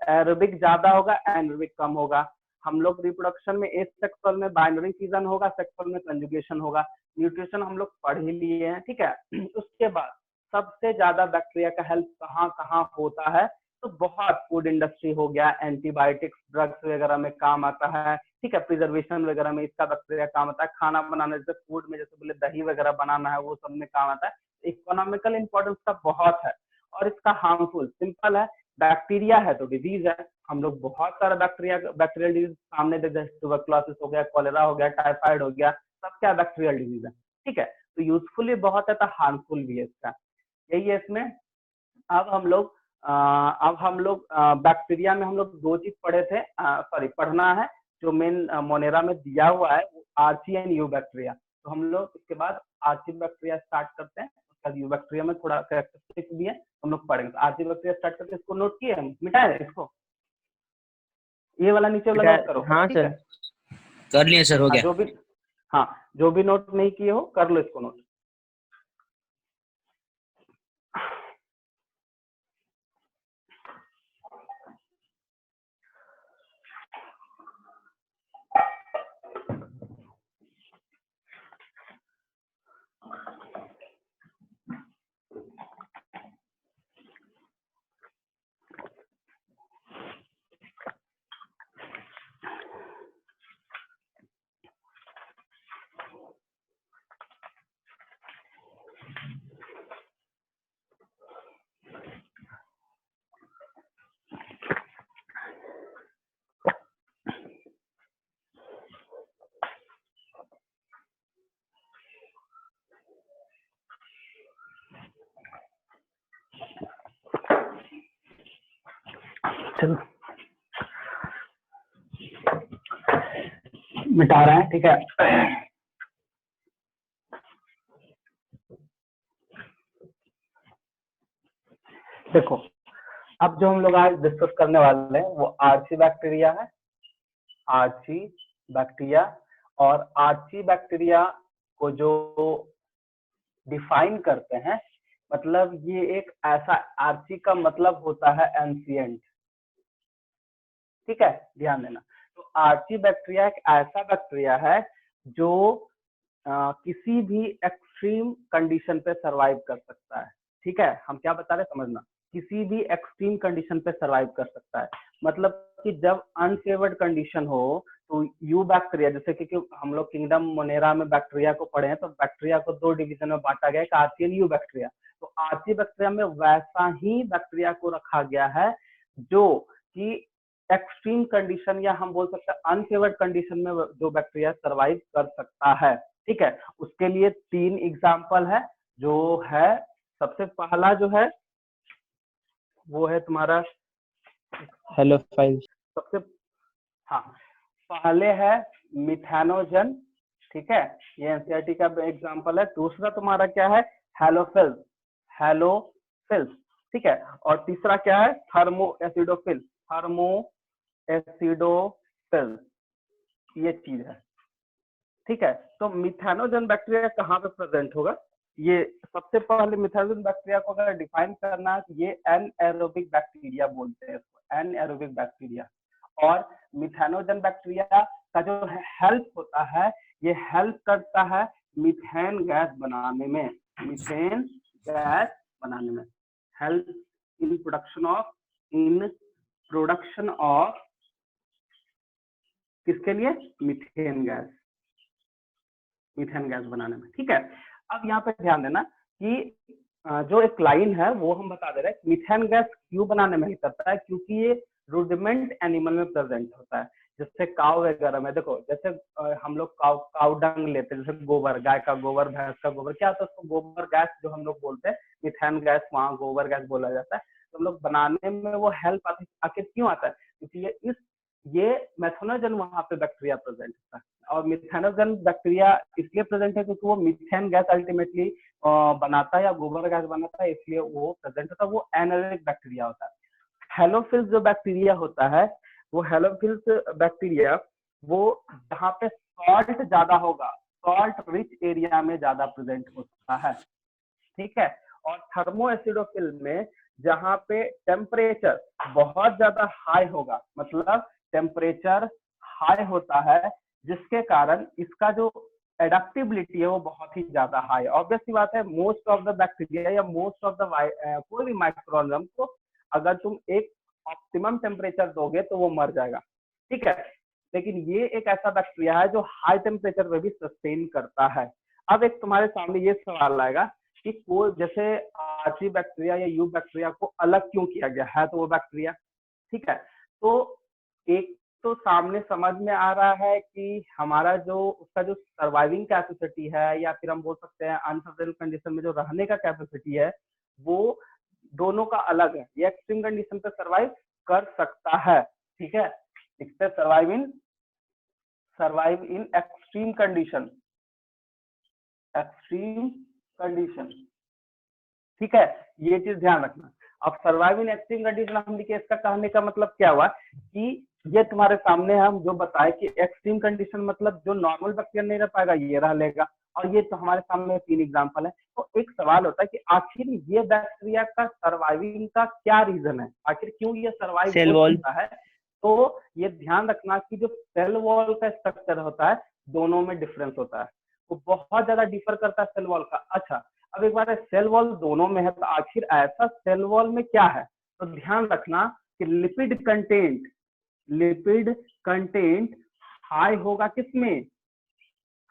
Speaker 1: एरोबिक ज्यादा होगा, एनरोबिक कम होगा। हम लोग रिप्रोडक्शन में एसेक्सुअल में बाइनरी फिजन होगा, सेक्सुअल में कंजुगेशन होगा। न्यूट्रिशन हम लोग पढ़ ही लिए हैं। ठीक है, उसके बाद सबसे ज्यादा बैक्टीरिया का हेल्प कहाँ कहाँ होता है, तो बहुत फूड इंडस्ट्री हो गया, एंटीबायोटिक्स ड्रग्स वगैरह में काम आता है। ठीक है, प्रिजर्वेशन वगैरह में इसका बैक्टीरिया काम आता है। खाना बनाने, जैसे फूड में जैसे बोले दही वगैरह बनाना है वो सब में काम आता है। इकोनॉमिकल इंपॉर्टेंस का बहुत है। और इसका हार्मफुल सिंपल है, बैक्टीरिया है तो डिजीज है, हम लोग बहुत सारा बैक्टीरियल डिजीज सामने देते हैं, ट्यूबरकुलोसिस हो गया, कॉलेरा हो गया, टाइफाइड हो गया, सब क्या बैक्टीरियल डिजीज है। ठीक है, तो यूजफुल भी बहुत है तो हार्मफुल भी है इसका, यही है इसमें। अब हम लोग बैक्टीरिया में हम लोग दो चीज पढ़े थे, सॉरी पढ़ना है, जो मेन मोनेरा में दिया हुआ है वो आर्ची एंड यू बैक्टीरिया। तो हम लोग इसके बाद आर्ची बैक्टीरिया स्टार्ट करते हैं, उसके बाद यू बैक्टीरिया में थोड़ा कैरेक्टरिस्टिक्स भी है हम लोग पढ़ेंगे। तो आर्ची बैक्टीरिया स्टार्ट करके इसको नोट किए हम, मिटाए इसको, ये वाला नीचे वाला नोट करो।
Speaker 2: हाँ
Speaker 1: ठीक
Speaker 2: सर।
Speaker 1: है?
Speaker 5: कर लिए सर, हो
Speaker 1: हाँ,
Speaker 5: गया।
Speaker 1: जो भी नोट नहीं किए हो कर लो इसको नोट। चलो मिटा रहे हैं, ठीक है। देखो, अब जो हम लोग आज डिस्कस करने वाले हैं वो आर्ची बैक्टीरिया है, आर्ची बैक्टीरिया। और आर्ची बैक्टीरिया को जो डिफाइन करते हैं, मतलब ये एक ऐसा, आर्ची का मतलब होता है एंशिएंट, ठीक है, ध्यान देना। तो आर्ची बैक्टीरिया एक ऐसा बैक्टीरिया है जो किसी भी एक्सट्रीम कंडीशन पे सरवाइव कर सकता है। ठीक है, हम क्या बता रहे हैं समझना, किसी भी एक्सट्रीम कंडीशन पे सरवाइव कर सकता है। मतलब कि जब अनफेवर्ड कंडीशन हो तो यू बैक्टीरिया, जैसे कि हम लोग किंगडम मोनेरा में बैक्टीरिया को पढ़े हैं, तो बैक्टीरिया को दो डिवीजन में बांटा गया है, आर्ची एंड यू बैक्टीरिया। तो आर्ची बैक्टीरिया में वैसा ही बैक्टीरिया को रखा गया है जो कि एक्सट्रीम कंडीशन या हम बोल सकते हैं अनफेवर्ड कंडीशन में जो बैक्टीरिया सरवाइव कर सकता है। ठीक है, उसके लिए 3 एग्जाम्पल है, जो है सबसे पहला जो है वो है तुम्हारा
Speaker 2: हेलोफाइल।
Speaker 1: सबसे हाँ पहले है मिथेनोजन, ठीक है, ये एनसीईआरटी का एग्जांपल है। दूसरा तुम्हारा क्या है, हेलोफिल्स, हेलोफिल्स, ठीक है। और तीसरा क्या है, थर्मो एसिडोफिल, थर्मो एसिडोफिल, ये चीज है। ठीक है, तो मिथेनोजन बैक्टीरिया कहाँ पे प्रेजेंट होगा, ये सबसे पहले मिथेनोजन बैक्टीरिया को अगर डिफाइन करना है, ये एनएरोबिक बैक्टीरिया बोलते हैं इसको, एनएरोबिक बैक्टीरिया। और मिथेनोजन बैक्टीरिया का जो हेल्प होता है, ये हेल्प करता है मीथेन गैस बनाने में, मीथेन गैस बनाने में, हेल्प इन प्रोडक्शन ऑफ किसके लिए, मीथेन गैस, मीथेन गैस बनाने में। ठीक है, अब यहाँ पे ध्यान देना कि जो एक लाइन है वो हम बता दे रहे हैं, मीथेन गैस क्यों बनाने में ही करता है, क्योंकि ये रुडिमेंट एनिमल में प्रेजेंट होता है। जैसे काव वगैरह में देखो, जैसे हम लोग काव डंग लेते हैं, जैसे गोबर, गाय का गोबर, भैंस का गोबर, क्या होता है उसको गोबर गैस जो हम लोग बोलते हैं, मीथेन गैस वहाँ गोबर गैस बोला जाता है। तो हम लोग बनाने में वो हेल्प आखिर क्यों आता है, क्योंकि ये मेथनोजन वहाँ पे बैक्टीरिया प्रेजेंट होता है। और मिथेनोजन बैक्टीरिया इसलिए प्रेजेंट है क्योंकि वो मीथेन गैस अल्टीमेटली बनाता है या गोबर गैस बनाता है, इसलिए वो प्रेजेंट होता है, वो एनारोबिक बैक्टीरिया होता है। हेलोफिल्स जो बैक्टीरिया होता है, वो हेलोफिल्स बैक्टीरिया वो जहाँ पे सॉल्ट ज्यादा होगा, सॉल्ट रिच एरिया में ज्यादा प्रेजेंट होता है। ठीक है, और थर्मो एसिडोफिल में जहाँ पे टेम्परेचर बहुत ज्यादा हाई होगा, मतलब टेम्परेचर हाई होता है, जिसके कारण इसका जो एडेप्टेबिलिटी है वो बहुत ही ज्यादा हाई। ऑब्वियस सी बात है, मोस्ट ऑफ द बैक्टीरिया या मोस्ट ऑफ द कोई भी माइक्रोऑर्गेनिज्म को अगर तुम एक ऑप्टिमम टेम्परेचर दोगे तो वो मर जाएगा। ठीक है, लेकिन ये एक ऐसा बैक्टीरिया है जो हाई टेम्परेचर पे भी सस्टेन करता है। अब एक तुम्हारे सामने ये सवाल आएगा कि कोई जैसे आर्ची बैक्टीरिया या यू बैक्टीरिया को अलग क्यों किया गया है, तो वो बैक्टीरिया, ठीक है। तो एक तो सामने समझ में आ रहा है कि हमारा जो उसका जो सर्वाइविंग कैपेसिटी है, या फिर हम बोल सकते हैं अनफेवरेबल कंडीशन में जो रहने का कैपेसिटी है, वो दोनों का अलग है। ये एक्सट्रीम कंडीशन पे सर्वाइव कर सकता है, ठीक है। इससे सर्वाइव इन एक्सट्रीम कंडीशन, ठीक है, ये चीज ध्यान रखना। अब सर्वाइव इन एक्सट्रीम कंडीशन हम लिखे, इसका कहने का मतलब क्या हुआ कि ये तुम्हारे सामने हम जो बताए कि एक्सट्रीम कंडीशन मतलब जो नॉर्मल बैक्टीरिया नहीं रह पाएगा ये रह लेगा, और ये तो हमारे सामने 3 एग्जांपल है। तो एक सवाल होता है कि आखिर ये बैक्टीरिया का सर्वाइविंग का क्या रीजन है, आखिर क्यों ये सर्वाइव
Speaker 2: सेल
Speaker 1: हो
Speaker 2: वॉल।
Speaker 1: सकता है। तो ये ध्यान रखना कि जो सेल वॉल का स्ट्रक्चर होता है दोनों में डिफरेंस होता है, वो बहुत ज्यादा डिफर करता है सेल वॉल का। अच्छा, अब एक बार सेल वॉल दोनों में है, तो आखिर ऐसा सेल वॉल में क्या है, तो ध्यान रखना कि लिपिड कंटेंट हाई होगा किसमें,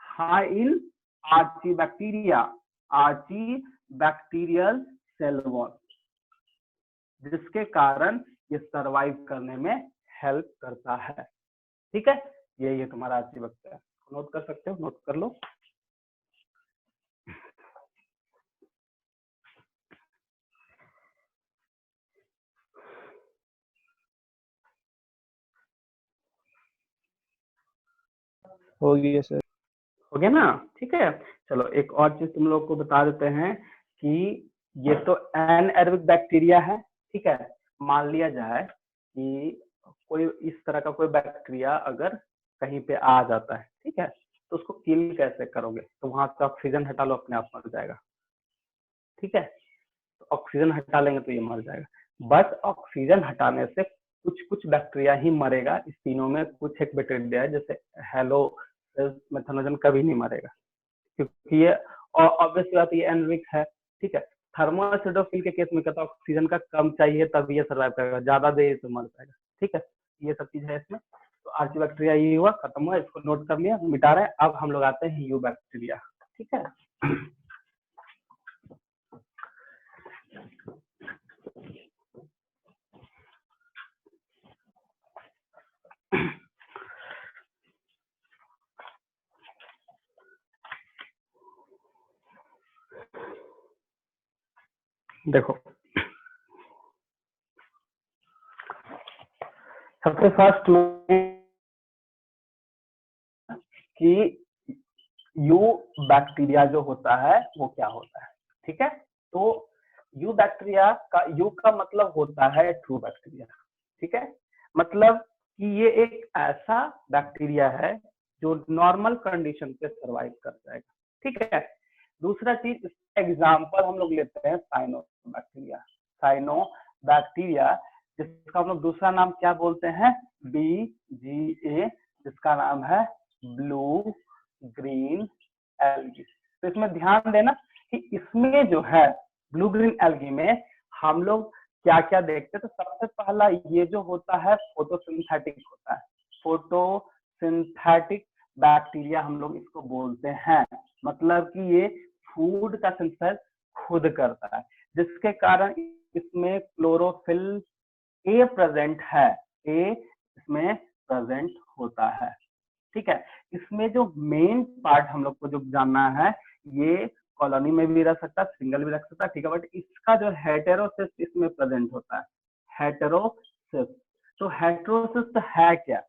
Speaker 1: high in archaebacterial cell wall, जिसके कारण ये सरवाइव करने में हेल्प करता है, ठीक है। ये तुम्हारा आर्ची बैक्टीरिया, नोट कर सकते हो, नोट कर लो।
Speaker 2: हो गया सर।
Speaker 1: हो गया ना, ठीक है। चलो एक और चीज तुम लोग को बता देते हैं कि ये तो एनाएरोबिक बैक्टीरिया है, ठीक है। मान लिया जाए कि कोई इस तरह का कोई बैक्टीरिया अगर कहीं पे आ जाता है, ठीक है, तो उसको किल कैसे करोगे, तो वहां से ऑक्सीजन हटा लो, अपने आप मर जाएगा, ठीक है। तो ऑक्सीजन हटा लेंगे तो ये मर जाएगा, बट ऑक्सीजन हटाने से कुछ बैक्टीरिया ही मरेगा। इस तीनों में कुछ एक बैक्टीरिया है जैसे हेलो मेथनोजन कभी नहीं मरेगा, क्योंकि ये ऑब्वियस बात ये एनरिक है, ठीक है। थर्मोएसिडोफिल के केस में कहता है ऑक्सीजन का कम चाहिए तब ये सर्वाइव करेगा, ज्यादा दे तो मर जाएगा, ठीक है। ये सब चीज है इसमें। तो आर्ची बैक्टीरिया ये हुआ, खत्म हुआ, इसको नोट कर लिया, मिटा रहे हैं। अब हम लोग आते हैं यू बैक्टीरिया, ठीक है। देखो सबसे फर्स्ट में कि यू बैक्टीरिया जो होता है वो क्या होता है, ठीक है। तो यू बैक्टीरिया का, यू का मतलब होता है ट्रू बैक्टीरिया, ठीक है। मतलब कि ये एक ऐसा बैक्टीरिया है जो नॉर्मल कंडीशन पे सरवाइव कर जाएगा, ठीक है। दूसरा चीज, एग्जाम्पल हम लोग लेते हैं साइनोबैक्टीरिया, जिसका हम लोग दूसरा नाम क्या बोलते हैं, BGA, जिसका नाम है ब्लू ग्रीन एल्गी। तो इसमें ध्यान देना कि इसमें जो है ब्लू ग्रीन एल्गी में हम लोग क्या क्या देखते हैं। तो सबसे पहला ये जो होता है फोटोसिंथेटिक होता है, फोटोसिंथेटिक बैक्टीरिया हम लोग इसको बोलते हैं। मतलब कि ये फूड का सिंथेसिस खुद करता है, जिसके कारण इसमें क्लोरोफिल ए प्रेजेंट है, ए इसमें प्रेजेंट होता है, ठीक है। इसमें जो मेन पार्ट हम लोग को जो जानना है, ये कॉलोनी में भी रह सकता है, सिंगल भी रख सकता है, ठीक है। बट इसका जो हेटेरोसिस्ट इसमें प्रेजेंट होता है, हेटेरोसिस्ट। तो हेटेरोसिस्ट है क्या,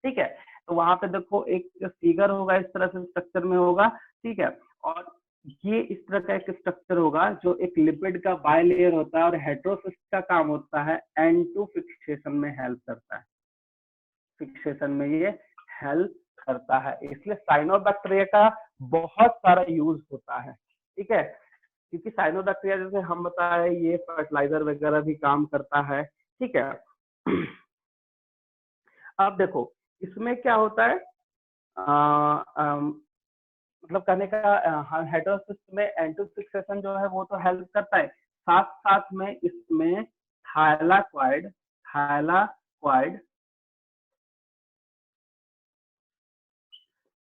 Speaker 1: ठीक है। तो वहां पे देखो एक फिगर होगा, इस तरह से स्ट्रक्चर में होगा, ठीक है। और ये इस तरह का एक स्ट्रक्चर होगा जो एक लिपिड का बायलेयर होता है, और हेटेरोसिस्ट का काम होता है N2 फिक्सेशन में हेल्प करता है, फिक्सेशन में ये हेल्प करता है। इसलिए साइनोबैक्टीरिया का बहुत सारा यूज होता है, ठीक है। क्योंकि साइनोबैक्टीरिया जैसे हम बताए ये फर्टिलाइजर वगैरह भी काम करता है, ठीक है। अब देखो इसमें क्या होता है, मतलब कहने का हेटेरोसिस्ट में N2 फिक्सेशन जो है वो तो हेल्प करता है, साथ साथ में इसमें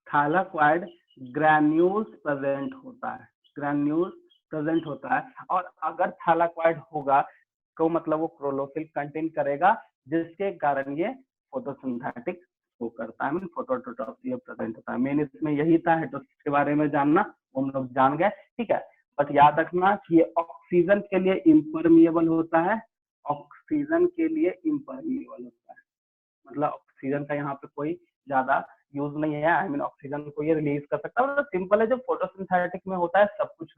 Speaker 1: थाइलाक्वाइड ग्रैन्यूल्स प्रेजेंट होता है, ग्रैन्यूल्स प्रेजेंट होता है, और अगर थैलाकॉइड होगा तो मतलब वो क्लोरोफिल कंटेन करेगा, जिसके कारण ये फोटोसिंथेटिक वो करता है, मीन फोटोट्रोपिक प्रेजेंट होता है। मेन इसमें यही था हेटेरोसिस के बारे में जानना, वो हम लोग जान गए, ठीक है। बस याद रखना कि ये ऑक्सीजन के लिए इम्परमिएबल होता है, ऑक्सीजन के लिए इम्परमिएबल होता है, मतलब ऑक्सीजन का यहाँ पे कोई ज्यादा यूज नहीं है, आई मीन ऑक्सीजन को ये रिलीज कर सकता है, मतलब सिंपल है, जो फोटोसिंथेटिक में होता है सब कुछ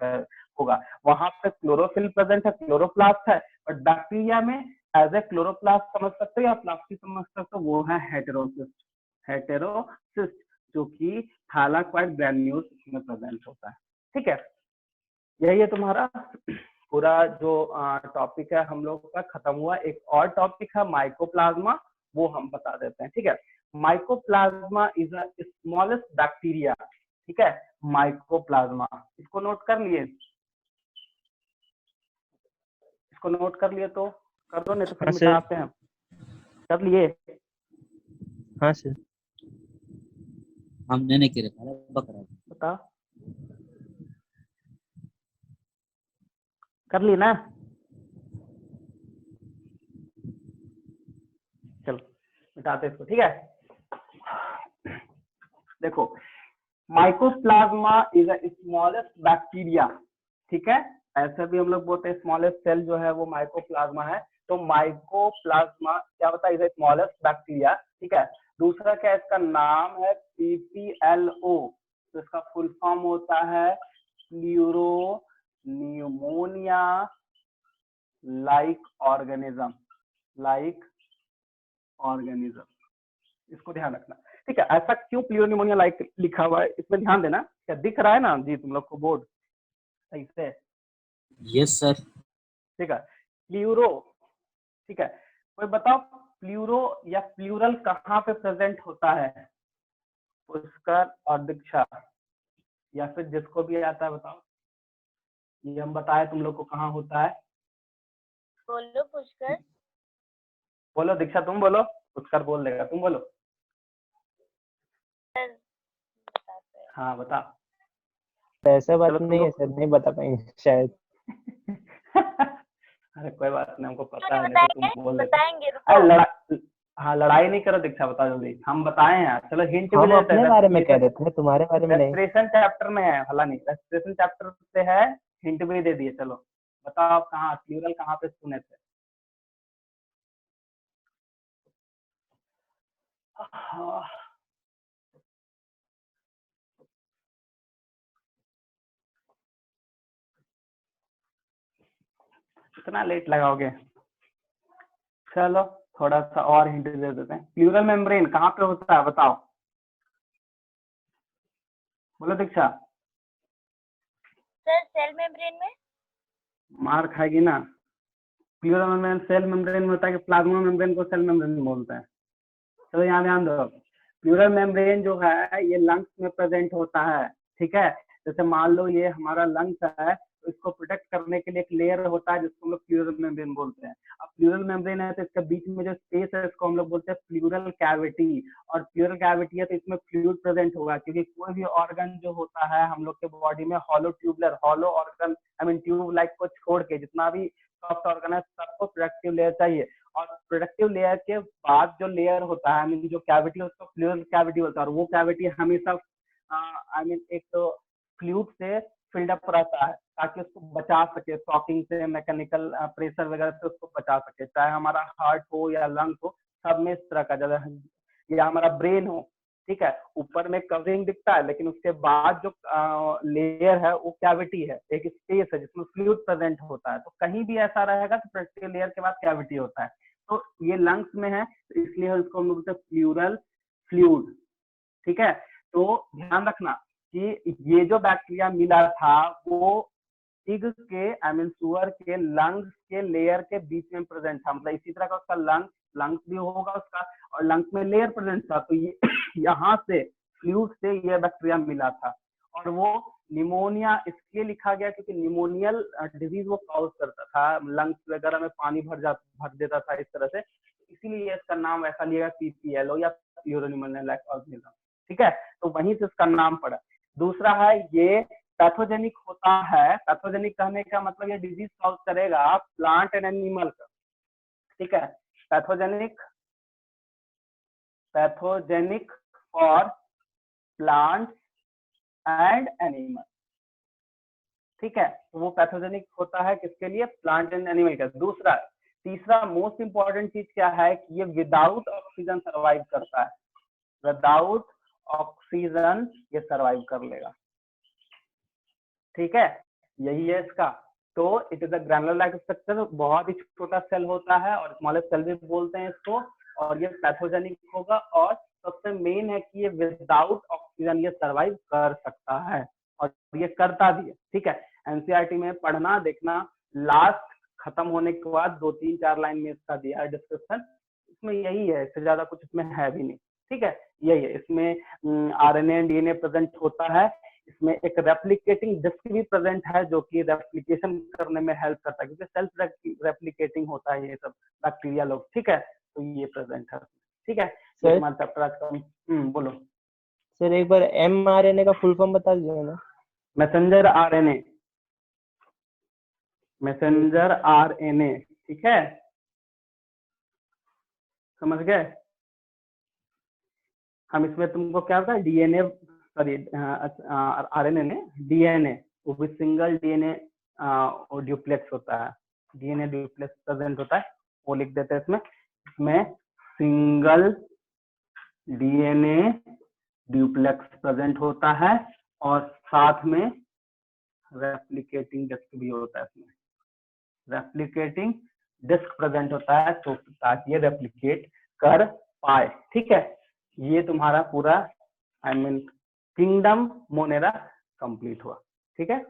Speaker 1: होगा। वहां पे क्लोरोफिल प्रेजेंट है, क्लोरोप्लास्ट है, बट बैक्टीरिया में एज ए क्लोरोप्लास्ट समझ सकते हो या प्लास्टिक समझ सकते हो, वो है हेटेरोसिस्ट, हेटेरोसिस्ट जो कि थैलाकॉइड ग्रैन्यूल्स में प्रेजेंट होता है, ठीक है। यही है तुम्हारा पूरा जो टॉपिक है हम लोग का खत्म हुआ। एक और टॉपिक है माइकोप्लाज्मा, वो हम बता देते हैं, ठीक है। Mycoplasma is a smallest bacteria, ठीक है, माइकोप्लाज्मा, इसको नोट कर लिए, इसको नोट कर लिए तो कर दो, नहीं तो फिर
Speaker 2: हाँ सर।
Speaker 1: मिटाते हैं। कर लिए?
Speaker 2: हाँ सर।
Speaker 5: हमने नहीं किया था बकरा।
Speaker 1: बता, कर ली ना? चलो मिटाते इसको, ठीक है। देखो, mycoplasma is a smallest bacteria, ठीक है, ऐसे भी हम लोग बोलते हैं स्मॉलेस्ट सेल जो है वो माइकोप्लाज्मा है, तो माइकोप्लाज्मा क्या होता है, इज अ स्मॉलेस्ट बैक्टीरिया, ठीक है। दूसरा क्या है, इसका नाम है PPLO, तो इसका फुल फॉर्म होता है pleuro pneumonia like organism, like organism, इसको ध्यान रखना, ठीक है। ऐसा क्यों प्लूरोनिमोनिया लाइक लिखा हुआ है, इसमें ध्यान देना, क्या दिख रहा है ना जी तुम लोग को बोर्ड सही से?
Speaker 5: Yes sir.
Speaker 1: ठीक है, प्लूरो, ठीक है। कोई बताओ प्लूरो या प्लूरल कहाँ पे प्रेजेंट होता है? पुष्कर और दीक्षा, या फिर जिसको भी आता है बताओ, ये हम बताए तुम लोग को कहाँ होता है।
Speaker 4: बोलो पुष्कर।
Speaker 1: बोलो दीक्षा, तुम बोलो, पुष्कर बोल देगा, तुम बोलो।
Speaker 4: बताते हैं।
Speaker 1: हाँ बता।
Speaker 2: ऐसा बात
Speaker 1: चलो तुम
Speaker 2: नहीं है
Speaker 1: लोग
Speaker 2: सर, नहीं बता पाएंगे शायद।
Speaker 1: अरे कोई बात नहीं, हमको
Speaker 4: क्यों
Speaker 1: पता
Speaker 4: नहीं
Speaker 1: है, नहीं तो
Speaker 4: बताएंगे?
Speaker 1: तुम बोल देते।
Speaker 4: बताएंगे,
Speaker 1: अरे
Speaker 4: रुको।
Speaker 1: हाँ लड़ाई नहीं करो दीक्षा, बताओ जल्दी, हम बताए हैं, चलो हिंट भी
Speaker 2: हम
Speaker 1: ले लेते
Speaker 2: अपने
Speaker 1: हैं।
Speaker 2: बारे में कह रहे थे, तुम्हारे बारे में नहीं।
Speaker 1: रेस्पिरेशन चैप्टर में है, हला नहीं, रेस्पिरेशन चैप्टर से है, हिंट भी दे दिए। चलो बताओ आप कहाँ प्लूरल कहाँ पे सुने थे? कितना लेट लगाओगे? चलो थोड़ा सा और हिंट दे देते हैं। प्लूरल मेम्ब्रेन कहाँ पे होता है बताओ, बोलो दीक्षा।
Speaker 4: सर सेल मेम्ब्रेन में।
Speaker 1: मार खाएगी ना। प्लूरल मेम्ब्रेन सेल मेम्ब्रेन में होता है कि प्लाज्मा मेम्ब्रेन को सेल मेम्ब्रेन बोलते हैं? चलो यहाँ ध्यान दो, प्लूरल मेम्ब्रेन जो है ये लंग्स में प्रेजेंट होता है, ठीक है। जैसे मान लो ये हमारा लंग्स है, तो इसको प्रोटेक्ट करने के लिए एक लेयर होता है जिसको हम लोग प्लूरल मेम्ब्रेन बोलते हैं। अब प्लूरल मेम्ब्रेन है तो इसके बीच में जो स्पेस है इसको हम लोग बोलते हैं प्लूरल कैविटी, और प्लूरल कैविटी है तो इसमें फ्लूइड प्रेजेंट होगा, क्योंकि कोई भी ऑर्गन जो होता है हम लोग के बॉडी में hollow tubular, hollow organ I mean tube like को छोड़ के जितना भी सॉफ्ट ऑर्गन है सबको प्रोडक्टिव लेयर चाहिए, और प्रोडक्टिव लेयर के बाद जो लेयर होता है आई मीन जो कैविटी है उसको प्लूरल कैविटी बोलता है, और वो कैविटी हमेशा आई मीन एक तो फ्लूइड से फिल्ड अप रहता है ताकि उसको बचा सके शॉकिंग से, मैकेनिकल प्रेशर वगैरह से उसको बचा सके, चाहे हमारा हार्ट हो या लंग्स हो, सब में इस तरह का जगह, या हमारा ब्रेन हो, ठीक है। ऊपर में कवरिंग दिखता है लेकिन उसके बाद जो लेयर है वो कैविटी है, एक स्पेस है जिसमें फ्लूइड प्रेजेंट होता है, तो कहीं भी ऐसा रहेगा तो प्रोडक्टिव लेयर के बाद कैविटी होता है, तो ये लंग्स में है तो इसलिए इसको हम बोलते हैं प्लूरल फ्लूइड, ठीक है। तो ध्यान रखना कि ये जो बैक्टीरिया मिला था वो पिग के आई मीन सुअर के लंग्स के लेयर के बीच में प्रेजेंट था, मतलब इसी तरह का उसका लंग्स भी होगा उसका, और लंग्स में लेयर प्रेजेंट था, तो ये यहाँ से फ्लूइड से ये बैक्टीरिया मिला था, और वो निमोनिया इसलिए लिखा गया क्योंकि निमोनियल डिजीज वो कॉज करता था, लंग्स वगैरह में पानी भर देता था इस तरह से, इसीलिए इसका नाम ऐसा लिया PPLO या प्लूरोनिमोनिया लाइक ऑर्गेनिज्म, ठीक है। तो वहीं से इसका नाम पड़ा। दूसरा है ये पैथोजेनिक होता है, पैथोजेनिक कहने का मतलब ये डिजीज कॉज करेगा प्लांट एंड एनिमल का, ठीक है। Pathogenic for plant and animal, ठीक है। तो वो पैथोजेनिक होता है किसके लिए, प्लांट एंड एनिमल का। दूसरा, तीसरा मोस्ट इंपॉर्टेंट चीज क्या है कि ये विदाउट ऑक्सीजन सर्वाइव करता है, विदाउट ऑक्सीजन ये सर्वाइव कर लेगा, ठीक है। यही है इसका। तो it is a granular like structure, बहुत ही छोटा सेल होता है और स्मॉलेस्ट सेल भी बोलते हैं इसको, और ये पैथोजेनिक होगा। और सबसे मेन है कि ये विदाउट ऑक्सीजन ये सर्वाइव कर सकता है और ये करता भी है, ठीक है। एनसीईआरटी में पढ़ना देखना, लास्ट खत्म होने के बाद 2-3-4 लाइन में इसका दिया है डिस्क्रिप्शन, इसमें यही है, इससे ज्यादा कुछ इसमें है भी नहीं, ठीक है। यही है, इसमें आरएनए एंड डीएनए प्रेजेंट होता है, इसमें एक रेप्लिकेटिंग डिस्क भी प्रेजेंट है जो कि रेप्लिकेशन करने में हेल्प करता है, क्योंकि सेल्फ रेप्लिकेटिंग होता है ये सब बैक्टीरिया लोग, ठीक है। तो ये प्रेजेंट है, ठीक है।
Speaker 2: सर
Speaker 1: हमारा चैप्टर आज का बोलो।
Speaker 2: सर एक बार mRNA का फुल फॉर्म बता दीजिए ना।
Speaker 1: मैसेंजर आरएनए, मैसेंजर आरएनए, ठीक है, समझ गए। हम इसमें तुमको क्या होता है, डीएनए, सॉरी आरएनए ने डीएनए, वो भी सिंगल डीएनए और ड्यूप्लेक्स होता है, डीएनए ड्यूप्लेक्स प्रेजेंट होता है, वो लिख देते हैं इसमें। इसमें सिंगल डीएनए ड्यूप्लेक्स प्रेजेंट होता है और साथ में रेप्लिकेटिंग डिस्क भी होता है, इसमें रेप्लिकेटिंग डिस्क प्रेजेंट होता है, तो ताकि ये रेप्लिकेट कर पाए, ठीक है। ये तुम्हारा पूरा किंगडम मोनेरा कंप्लीट हुआ, ठीक है।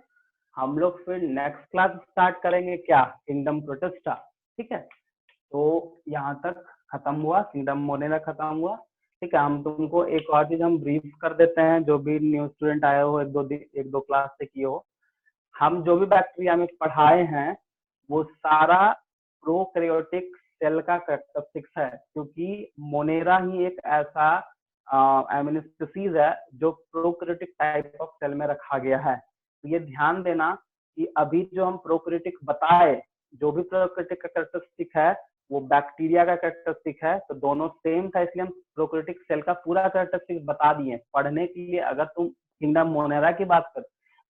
Speaker 1: हम लोग फिर नेक्स्ट क्लास स्टार्ट करेंगे क्या, किंगडम प्रोटिस्टा, ठीक है। तो यहाँ तक खत्म हुआ, किंगडम मोनेरा खत्म हुआ, ठीक है। हम तुमको एक और चीज हम ब्रीफ कर देते हैं, जो भी न्यू स्टूडेंट आए हो, एक दो क्लास से किए हो, हम जो भी बैक्टीरिया में पढ़ाए हैं वो सारा प्रोकैरियोटिक सेल का कैरेक्टरिस्टिक्स है, क्योंकि मोनेरा ही एक ऐसा एमिनो स्पीसीज है जो प्रोकैरियोटिक टाइप ऑफ सेल में रखा गया है। तो ये ध्यान देना कि अभी जो हम प्रोकैरियोटिक बताए, जो भी प्रोकैरियोटिक का कैरेक्टरिस्टिक है वो बैक्टीरिया का कैरेक्टरिस्टिक है, तो दोनों सेम था, इसलिए हम प्रोकैरियोटिक सेल का पूरा कैरेक्टरिस्टिक बता दिए। पढ़ने के लिए अगर तुम किंगडम मोनेरा की बात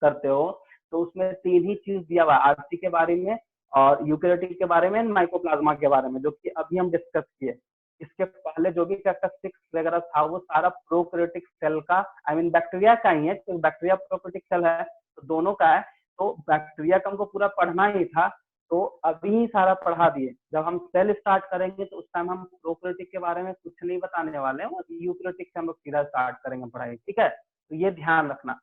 Speaker 1: करते हो तो उसमें 3 ही चीज दिया हुआ, आरसी के बारे में और यूकैरियोटिक के बारे में, माइकोप्लाज्मा के बारे में, जो कि अभी हम डिस्कस किए। इसके पहले जो भी कैरेक्टरिस्टिक्स वगैरह था वो सारा प्रोकैरियोटिक सेल का, आई मीन बैक्टीरिया का ही है, क्योंकि बैक्टीरिया प्रोकैरियोटिक सेल है, तो दोनों का है। तो बैक्टीरिया का हमको पूरा पढ़ना ही था, तो अभी ही सारा पढ़ा दिए। जब हम सेल स्टार्ट करेंगे तो उस टाइम हम प्रोकैरियोटिक के बारे में कुछ नहीं बताने वाले हैं, और यूकैरियोटिक से हम लोग सीधा स्टार्ट करेंगे पढ़ाई, ठीक है। तो ये ध्यान रखना।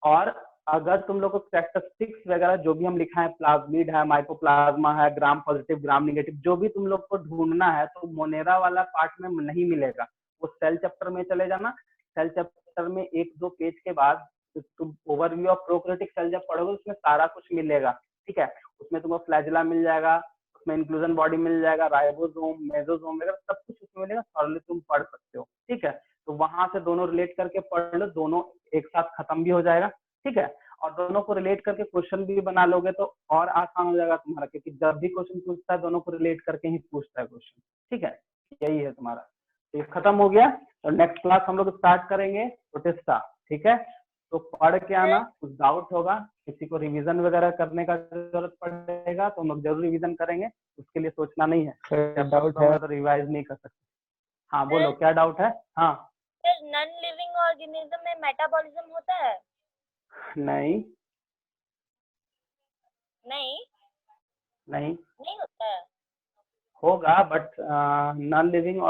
Speaker 1: और अगर तुम लोग को कैरेक्टरिस्टिक्स वगैरह जो भी हम लिखा है, प्लाज्मिड है, माइकोप्लाज्मा है, ग्राम पॉजिटिव, ग्राम निगेटिव, जो भी तुम लोग को ढूंढना है तो मोनेरा वाला पार्ट में नहीं मिलेगा, वो सेल चैप्टर में चले जाना। सेल चैप्टर में 1-2 पेज के बाद तुम ओवरव्यू ऑफ प्रोकैरियोटिक सेल जब पढ़ोगे उसमें सारा कुछ मिलेगा, ठीक है। उसमें तुमको फ्लैजिला मिल जाएगा, उसमें इंक्लूजन बॉडी मिल जाएगा, राइबोसोम, मेसोसोम वगैरह सब कुछ उसमें मिलेगा, थॉरली तुम पढ़ सकते हो, ठीक है। तो वहां से दोनों रिलेट करके पढ़ लो, दोनों एक साथ खत्म भी हो जाएगा, ठीक है। और दोनों को रिलेट करके क्वेश्चन भी बना लोगे तो और आसान हो जाएगा तुम्हारा, क्योंकि जब भी क्वेश्चन पूछता है दोनों को रिलेट करके ही पूछता है क्वेश्चन, ठीक है। यही है तुम्हारा। तो ये खत्म हो गया, तो नेक्स्ट क्लास हम लोग स्टार्ट करेंगे प्रोटिस्टा, ठीक है। तो पढ़ के आना, कुछ डाउट होगा, किसी को रिवीजन वगैरह करने का जरूरत पड़ेगा तो हम लोग जरूर रिवीजन करेंगे, उसके लिए सोचना नहीं है,
Speaker 2: डाउट है
Speaker 1: तो रिवाइज नहीं कर सकते। हाँ बोलो, क्या डाउट है। हाँ
Speaker 4: सर, नॉन लिविंग ऑर्गेनिज्म में मेटाबॉलिज्म होता है?
Speaker 1: नहीं
Speaker 4: नहीं
Speaker 1: नहीं
Speaker 4: नहीं होता है।
Speaker 1: होगा, बट नॉन लिविंग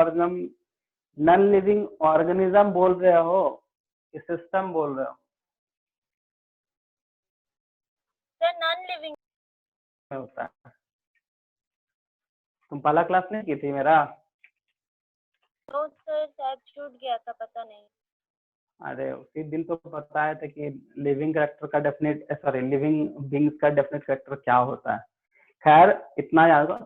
Speaker 1: ऑर्गेनिज्म बोल रहे हो कि सिस्टम बोल रहे हो।
Speaker 4: सर नॉन लिविंग
Speaker 1: होता है, तुम पहला क्लास नहीं की थी मेरा?
Speaker 4: तो सर शायद छूट गया था, पता नहीं।
Speaker 1: अरे उसी दिन तो बताया था कि लिविंग कैरेक्टर का डेफिनेट, सॉरी लिविंग बींग्स का डेफिनेट कैरेक्टर क्या होता है। खैर इतना याद रखो,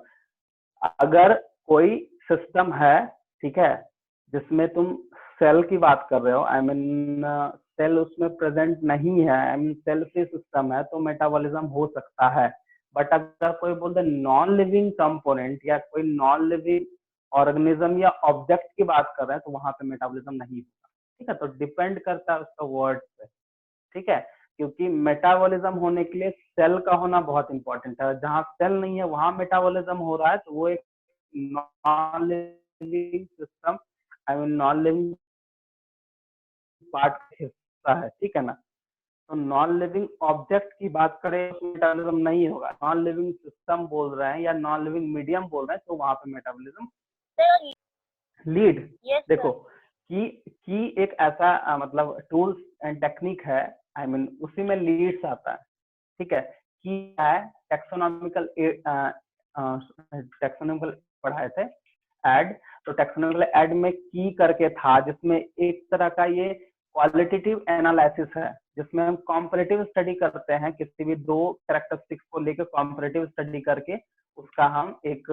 Speaker 1: अगर कोई सिस्टम है, ठीक है, जिसमें तुम सेल की बात कर रहे हो, आई मीन सेल उसमें प्रेजेंट नहीं है, I mean cell free system है, तो मेटाबॉलिज्म हो सकता है। बट अगर कोई बोल दे नॉन लिविंग कंपोनेंट या कोई नॉन लिविंग ऑर्गेनिज्म या ऑब्जेक्ट की बात कर रहे हैं, तो वहां पे मेटाबॉलिज्म नहीं होगा। ठीक है, तो डिपेंड करता है उसका वर्ड पे। ठीक है, क्योंकि मेटाबॉलिज्म होने के लिए सेल का होना बहुत इंपॉर्टेंट है। जहां सेल नहीं है वहां मेटाबॉलिज्म हो रहा है, तो वो एक non living system, I mean non living part हिस्सा है। ठीक है ना, तो नॉन लिविंग ऑब्जेक्ट की बात करें तो मेटाबॉलिज्म नहीं होगा। नॉन लिविंग सिस्टम बोल रहे हैं या नॉन लिविंग मीडियम बोल रहे हैं, तो वहां पे मेटाबॉलिज्म
Speaker 4: सर
Speaker 1: लीड।
Speaker 4: यस
Speaker 1: देखो
Speaker 4: सर
Speaker 1: की एक ऐसा मतलब टूल्स एंड टेक्निक है, आई मीन उसी में लीड्स आता है। ठीक है, की है टेक्सोनॉमिकल पढ़ाए थे एड, तो टेक्सोनॉमिकल एड में की करके था, जिसमें एक तरह का ये क्वालिटेटिव एनालिसिस है, जिसमें हम कॉम्परेटिव स्टडी करते हैं, किसी भी दो कैरेक्टरिस्टिक्स को लेकर कॉम्परेटिव स्टडी करके उसका हम एक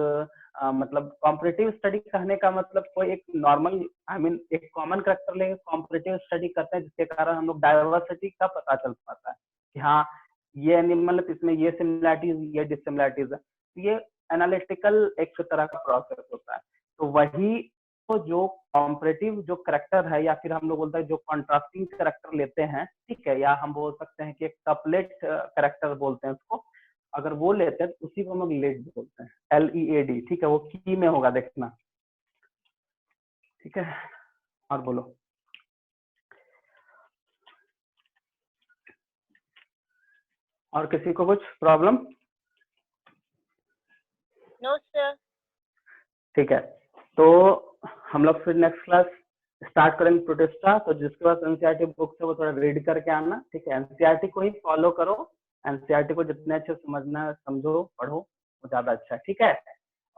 Speaker 1: मतलब कॉम्परेटिव स्टडी कहने का मतलब कोई एक नॉर्मल, आई मीन एक कॉमन कैरेक्टर लेके कॉम्परेटिव स्टडी करते हैं, जिसके कारण हम लोग डाइवर्सिटी का पता चल पाता है कि हाँ ये एनिमल, इसमें ये सिमिलैरिटीज ये डिसिमिलैरिटीज है। तो ये एनालिटिकल एक तरह का प्रोसेस होता है। तो वही तो जो कॉम्परेटिव जो करेक्टर है, या फिर हम लोग बोलते हैं जो कॉन्ट्रास्टिंग करेक्टर लेते हैं, ठीक है, या हम बोल सकते हैं कि एक कपलेट करेक्टर बोलते हैं उसको, अगर वो लेते हैं तो उसी को हम लोग लेड बोलते हैं, LEAD। ठीक है, वो की में होगा, देखना। ठीक है, और बोलो। और किसी को कुछ प्रॉब्लम?
Speaker 4: नो सर
Speaker 1: ठीक है, तो हम लोग फिर नेक्स्ट क्लास स्टार्ट करेंगे प्रोटेस्टा। तो जिसके पास एनसीईआरटी बुक है वो थोड़ा रीड करके आना। ठीक है, एनसीईआरटी को ही फॉलो करो, एनसीईआरटी को जितने अच्छे समझना समझो पढ़ो वो ज्यादा अच्छा है। ठीक है,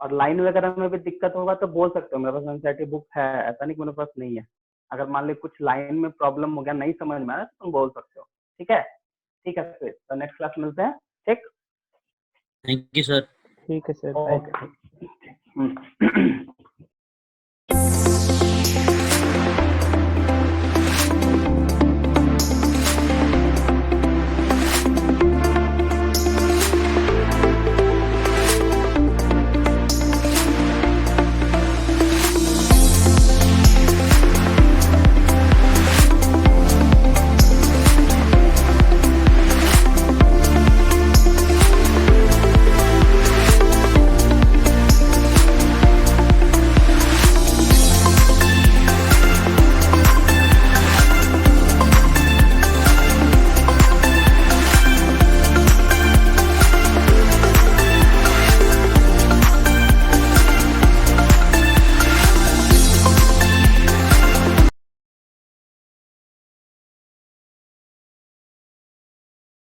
Speaker 1: और लाइन वगैरह में भी दिक्कत होगा तो बोल सकते हो, मेरे पास एनसीईआरटी बुक है, ऐसा नहीं कि मेरे पास नहीं है। अगर मान ली कुछ लाइन में प्रॉब्लम हो गया, नहीं समझ में आया तो तुम बोल सकते हो। ठीक है, ठीक है, फिर तो नेक्स्ट क्लास मिलते हैं। ठीक,
Speaker 5: थैंक यू सर।
Speaker 2: ठीक है सर, बाय।
Speaker 1: ओके।